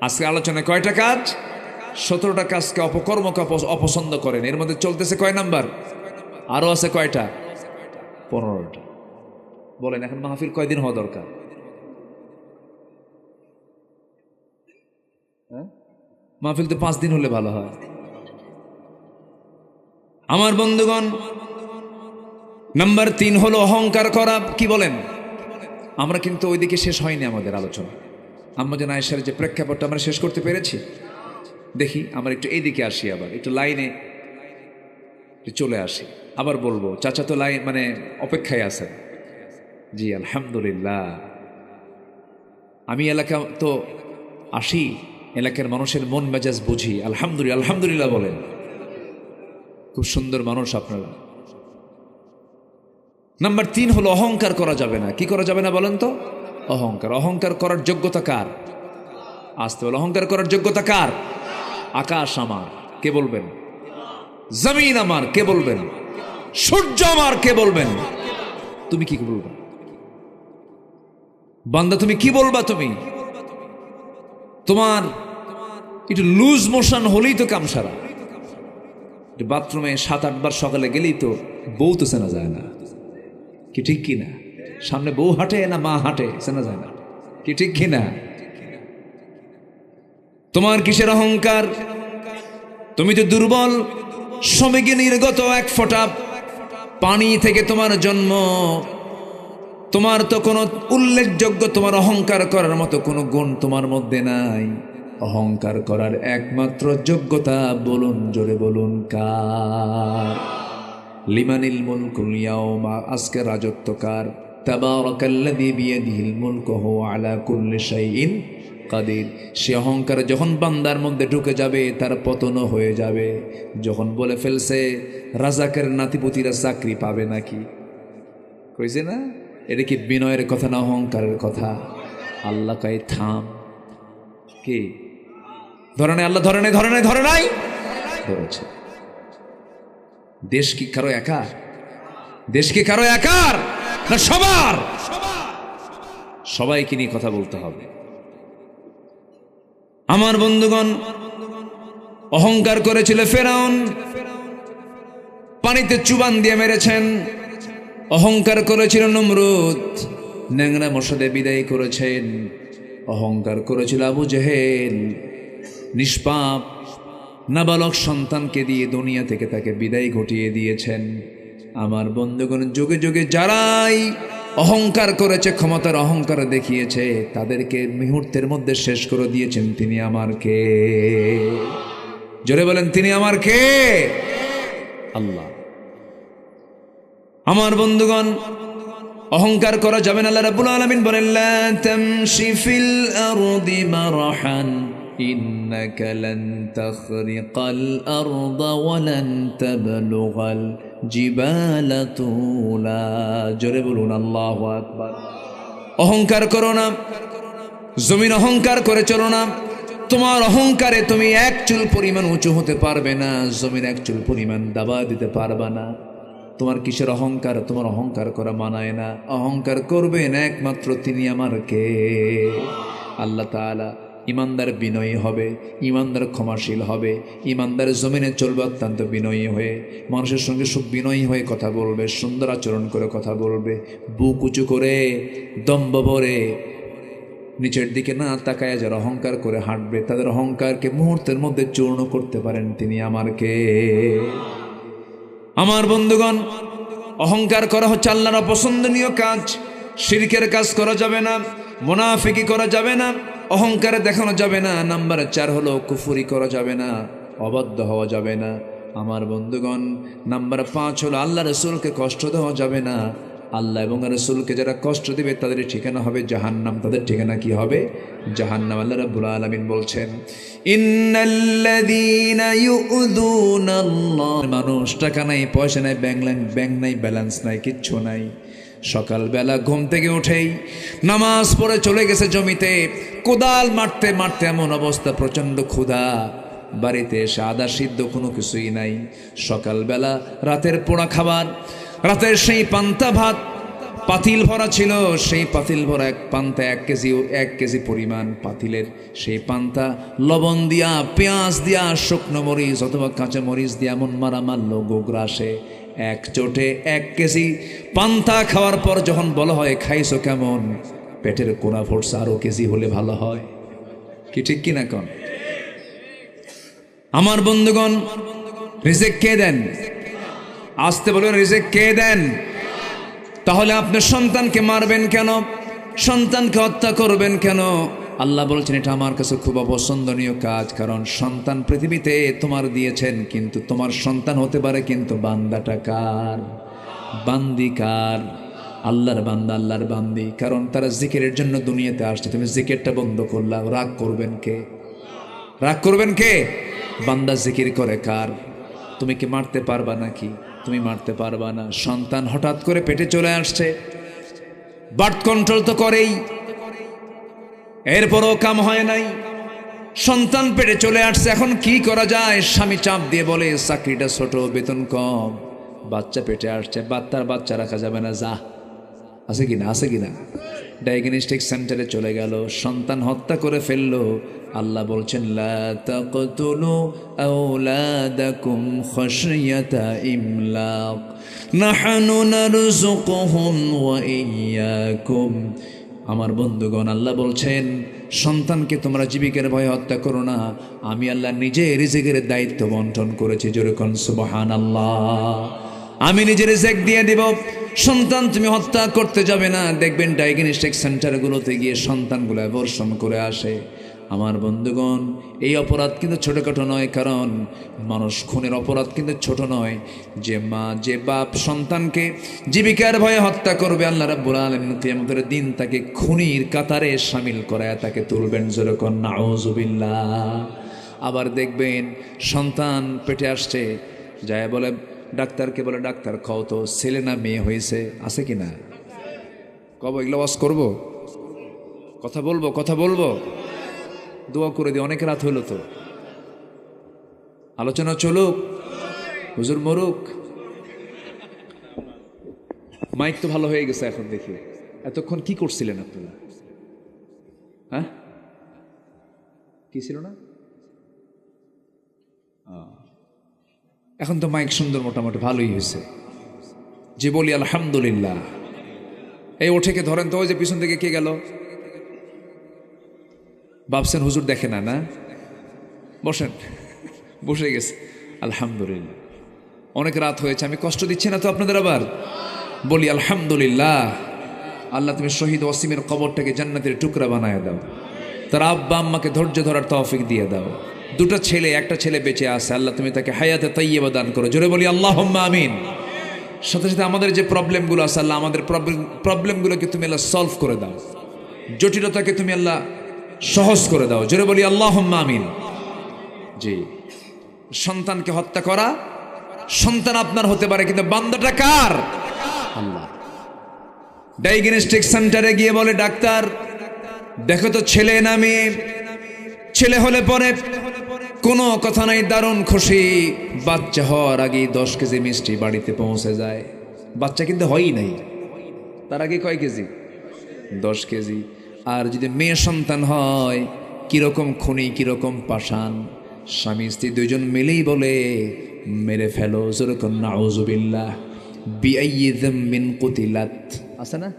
আজকে আলোচনায় কয়টা কাজ? 17টা কাজকে অপকর্মকে অপছন্দ করেন। এর মধ্যে চলতেছে কয় নাম্বার? আরো আছে কয়টা? 15টা। বলেন এখন মাহফিল কয়দিন হওয়া দরকার? মাহফিল তো 5 দিন হলে ভালো হয়। আমার বন্ধুগণ, নাম্বার 3 হলো অহংকার করা। কি বলেন? আমরা কিন্তু ওইদিকে শেষ হয়নি আমাদের আলোচনা। আম্মা জান আয়েশার যে প্রেক্ষাপটটা আমরা শেষ করতে পেরেছি, দেখি আমরা একটু এইদিকে আসি, আবার একটু লাইনে চলে আসি। আবার বলবো, চাচা তো লাইন মানে অপেক্ষায় আছেন। জি আলহামদুলিল্লাহ। আমি এলাকা তো আসি, এলাকার মানুষের মন মেজাজ বুঝি। আলহামদুলিল্লাহ, আলহামদুলিল্লাহ বলেন। খুব সুন্দর মানুষ আপনারা। নাম্বার 3 হলো অহংকার করা যাবে না। কি করা যাবে না বলেন তো? অহংকার। অহংকার করার যোগ্যতা কার? আসতে বলে অহংকার করার যোগ্যতা কার? আকাশ আমার, কে বলবেন? জমিন আমার, কে বলবেন? সূর্য আমার, কে বলবেন? তুমি কি বলবা বান্দা? তুমি কি বলবা? তুমি তোমার একটু লুজ মোশন হলেই তো কাম সারা। বাথরুমে 7-8 বার সকালে গেলেই তো বউ তো চেনা যায় না, কি ঠিক কি না? সামনে বউ হাঁটে না মা হাঁটে চেনা যায় না, কি ঠিক কি না? তোমার কিসের অহংকার? তুমি তো দুর্বল, সমেগে নির্গত এক ফোঁটা পানি থেকে তোমার জন্ম। তোমার তো কোনো উল্লেখযোগ্য, তোমার অহংকার করার মতো কোনো গুণ তোমার মধ্যে নাই। অহংকার করার একমাত্র যোগ্যতা বলুন, জোরে বলুন, কার? লিমানিল মুলকুল ইয়াওমা, আজকে রাজত্ব কার? তাবারাকাল্লাযী বিয়াদিহিল মুলকু ওয়া আলা কুল্লি শাইইন কাদির। সে অহংকার যখন বান্দার মধ্যে ঢুকে যাবে, তার পতন হয়ে যাবে। যখন বলে ফেলছে রাজাকের নাতিপুতিরা চাকরি পাবে নাকি, কইছে না? এটা কি বিনয়ের কথা না অহংকারের কথা? আল্লাহ কয় থাম। কি ধরে নাই? আল্লাহ ধরে নাই, ধরে নাই, ধরে নাই, ধরেছে। দেশ কি কারো একার? দেশ কি কারো একার না সবার? সবাইকে নিয়ে কথা বলতে হবে। আমার বন্ধুগণ, অহংকার করেছিল ফেরাউন, পানিতে চুবান দিয়ে মেরেছেন। অহংকার করেছিল নমরুদ, ন্যাংরা মশাদে বিদায় করেছেন। অহংকার করেছিল আবু জেহেল, নিষ্পাপ নাবালক সন্তানকে দিয়ে দুনিয়া থেকে তাকে বিদায় ঘটিয়ে দিয়েছেন। আমার বন্ধুগণ, যুগে যুগে যারাই অহংকার করেছে, ক্ষমতার অহংকার দেখিয়েছে, তাদেরকে মুহূর্তের মধ্যে শেষ করে দিয়েছেন তিনি আমার কে? জোরে বলেন, তিনি আমার কে? আল্লাহ। আমার বন্ধুগণ, অহংকার করা যাবে না। আল্লাহ রাব্বুল আলামিন বলেন, লা তামশি ফিল আরদি মারহান ইন্নাকা লান তাখরিকাল আরদা ওয়া লান তাবলুগাল জিবালা তুলা। জোরে বলুন আল্লাহু আকবার। অহংকার করো না, জমিন অহংকার করে চলো না। তোমার অহংকারে তুমি এক চুল পরিমাণ উঁচু হতে পারবে না, জমিন এক চুল পরিমাণ দাবা দিতে পারবে না। তোমার কিসের অহংকার? তোমার অহংকার করা মানায় না। অহংকার করবেন একমাত্র তিনি আমার কে? আল্লাহ তাআলা ইমানদার বিনয়ী হবে, ইমানদার ক্ষমাশীল হবে, ইমানদার জমিনে চলবে অত্যন্ত বিনয়ী হয়ে, মানুষের সঙ্গে খুব বিনয়ী হয়ে কথা বলবে, সুন্দর আচরণ করে কথা বলবে, বুক উঁচু করে দম্ভ ভরে নিচের দিকে না তাকায় যারা অহংকার করে হাঁটবে, তাদের অহংকারকে মুহূর্তের মধ্যে চূর্ণ করতে পারেন তিনি আমার কে। আমার বন্ধুগণ, অহংকার করা হচ্ছে আল্লাহর অপছন্দনীয় কাজ। শিরকের কাজ করা যাবে না, মুনাফিকি করা যাবে না, অহংকারে দেখানো যাবে না। নাম্বার 4 হলো কুফরি করা যাবে না, অবাধ্য হওয়া যাবে না। আমার বন্ধুগণ, নাম্বার 5 হলো আল্লাহ রসুলকে কষ্ট দেওয়া যাবে না। আল্লাহ এবং রসুলকে যারা কষ্ট দিবে তাদের ঠিকানা হবে জাহান্নাম। তাদের ঠিকানা কি হবে? জাহান্নাম। আল্লাহ রাব্বুল আলামিন বলছেন, ইন্নাল্লাযীনা ইউযুনাল্লাহ, মানুষ টাকা নাই, পয়সা নাই, ব্যাংক নাই, ব্যালেন্স নাই, কিচ্ছু নাই। সকালবেলা ঘুম থেকে উঠেই নামাজ পড়ে চলে গেছে জমিতে, কোদাল মারতে মারতে এমন অবস্থা, প্রচণ্ড ক্ষুধা, বাড়িতে এসে আদা সিদ্ধ কোনো কিছুই নাই। সকালবেলা রাতের পোড়া খাবার, রাতের সেই পান্তা ভাত পাতিল ভরা ছিল, সেই পাতিল ভরা এক পান্তা 1 কেজি পরিমাণ পাতিলের সেই পান্তা লবণ দিয়া, পেঁয়াজ দিয়া, শুকনো মরিচ অথবা কাঁচা মরিচ দিয়া এমন মারা মারলো গোগ্রাসে। এক চোটে 1 কেজি পান্তা খাওয়ার পর যখন বলা হয় খাইছো কেমন, পেটের কোনা ফোর্স আরো কেজি হলে ভালো হয়। কি ঠিক কিনা কন? আমার বন্ধুগণ, রিজিক কে দেন? আসতে বলুন, রিজিক কে দেন? তাহলে আপনি সন্তানকে মারবেন কেন? সন্তানকে হত্যা করবেন কেন? আল্লাহ বলছেন এটা আমার কাছে খুব অপছন্দনীয় কাজ। কারণ সন্তান পৃথিবীতে তোমার দিয়েছেন, কিন্তু তোমার সন্তান হতে পারে কিন্তু বান্দাটা কার? বান্দি কার? আল্লাহর বান্দা, আল্লাহর বান্দি। কারণ তারা জিকিরের জন্য দুনিয়াতে আসছে, তুমি জিকিরটা বন্ধ করলা, রাগ করবেন কে? রাগ করবেন কে? বান্দা জিকির করে কার? তুমি কি মারতে পারবা নাকি? তুমি মারতে পারবা না। সন্তান হঠাৎ করে পেটে চলে আসছে, বার্থ কন্ট্রোল তো করেই, এরপরও কাম হয় নাই। সন্তান পেটে চলে আসছে, এখন কি করা যায়? স্বামী চাপ দিয়ে বলে চাকরিটা ছোট, বেতন কম, বাচ্চা পেটে আসছে, বাচ্চা রাখা যাবে না, যা। আছে কিনা? আছে কিনা? ডায়াগনস্টিক সেন্টারে চলে গেল, সন্তান হত্যা করে ফেললো। আল্লাহ বলছেন, লা তাকতুলু আওলাদাকুম খাশিয়াতা ইমলাক নাহনু নারযুকুহুম ওয়া ইয়্যাকুম। আমার বন্ধুগণ, আল্লাহ বলছেন সন্তানকে তোমরা জীবিকার ভয়ে হত্যা করো না, আমি আল্লাহ নিজে রিজিকের দায়িত্ব বন্টন করেছি। জোরে কোন সুবহানাল্লাহ। আমি নিজে রিজিক দিয়ে দিব, সন্তান তুমি হত্যা করতে যাবে না। দেখবেন ডায়াগনস্টিক সেন্টারগুলোতে গিয়ে সন্তানগুলো অ্যাবর্শন করে আসে। আমার বন্ধুগণ, এই অপরাধ কিন্তু ছোটোখাটো নয়, কারণ মানুষ খুনের অপরাধ কিন্তু ছোট নয়। যে মা, যে বাপ সন্তানকে জীবিকার ভয়ে হত্যা করবে, আল্লাহ রাব্বুল আলামিন কিয়ামতের দিন তাকে খুনির কাতারে শামিল করায় তাকে তুলবেন। জোরে কোন নাউযুবিল্লাহ। আবার দেখবেন সন্তান পেটে আসছে, যায় বলে ডাক্তারকে, বলে ডাক্তার কও তো ছেলে না মেয়ে হয়েছে। আছে কি না? কব এগুলো ওয়াজ করবো, কথা বলবো, কথা বলবো, দোয়া করে দিই। অনেক রাত হলো তো, আলোচনা চলুক, হুজুর মরুক। মাইক তো ভালো হয়ে গেছে এখন দেখি। এতক্ষণ কি করছিলেন আপনারা? হ্যাঁ, কি ছিল না? এখন তো মাইক সুন্দর, মোটামুটি ভালোই হয়েছে। যে বলি আলহামদুলিল্লাহ। এই ওঠেকে ধরেন তো, ওই যে পিছন থেকে কে গেল? ভাবছেন হুজুর দেখে না? না, বসেন। বসে গেছে, আলহামদুলিল্লাহ। অনেক রাত হয়েছে, আমি কষ্ট দিচ্ছি না তো আপনাদের? আবার বলি আলহামদুলিল্লাহ। আল্লাহ তুমি শহীদ ওয়াসিমের কবরটাকে জান্নাতের টুকরা বানায় দাও, তার আব্বা আম্মাকে ধৈর্য ধরার তৌফিক দিয়ে দাও। 2টা ছেলে, একটা ছেলে বেঁচে আছে, আল্লাহ তুমি তাকে হায়াতে তাইয়্যিবা দান করো। জোরে বলি আল্লাহুম্মা আমিন। সাথে সাথে আমাদের যে প্রবলেমগুলো আছে, আল্লাহ আমাদের প্রবলেমগুলোকে তুমি আল্লাহ সলভ করে দাও, জটিলতাকে তুমি আল্লাহ সহজ করে দাও। জোরে বলি আল্লাহুম্মা আমিন। জি, সন্তানকে হত্যা করা, সন্তান আপনার হতে পারে, কিন্তু বান্দাটা কার? আল্লাহ। ডায়াগনস্টিক সেন্টারে গিয়ে বলে ডাক্তার দেখো তো ছেলে না মেয়ে। ছেলে হলে পরে কোনো কথা নাই, দারুণ খুশি। বাচ্চা হওয়ার আগে 10 কেজি মিষ্টি বাড়িতে পৌঁছে যায়। বাচ্চা কিন্তু হয়ই নাই, তার আগে কয় কেজি? 10 কেজি। আর যদি মেয়ে সন্তান হয়, কিরকম খুনি কিরকম পাষাণ, স্বামী স্ত্রী দুইজন মিলেই বলে মেরে ফেলো, যেরকম নাউজুবিল্লাহ বিআইয়ি যামবিন কুতিলাত। আছে না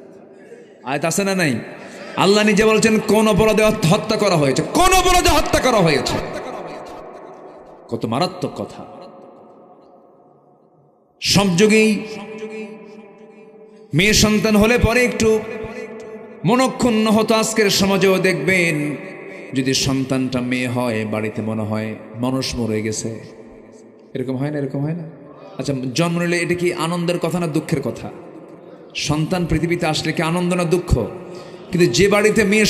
আয়াত, আছে না নাই? আল্লাহ নিজে বলছেন কোন অপরাধে হত্যা করা হয়েছে, কোন অপরাধে হত্যা করা হয়েছে। কত মারাত্মক কথা। সব যুগেই মেয়ে সন্তান হলে পরে একটু মনক্ষুণ্ণ হতো, আজকের সমাজেও দেখবেন যদি সন্তানটা মেয়ে হয় বাড়িতে মনে হয় মানুষ মরে গেছে। এরকম হয় না? এরকম হয় না? আচ্ছা, জন্ম নিলে এটা কি আনন্দের কথা না দুঃখের কথা? সন্তান পৃথিবীতে আসলে কি আনন্দ না দুঃখ? কিন্তু যে বাড়িতে মেয়ে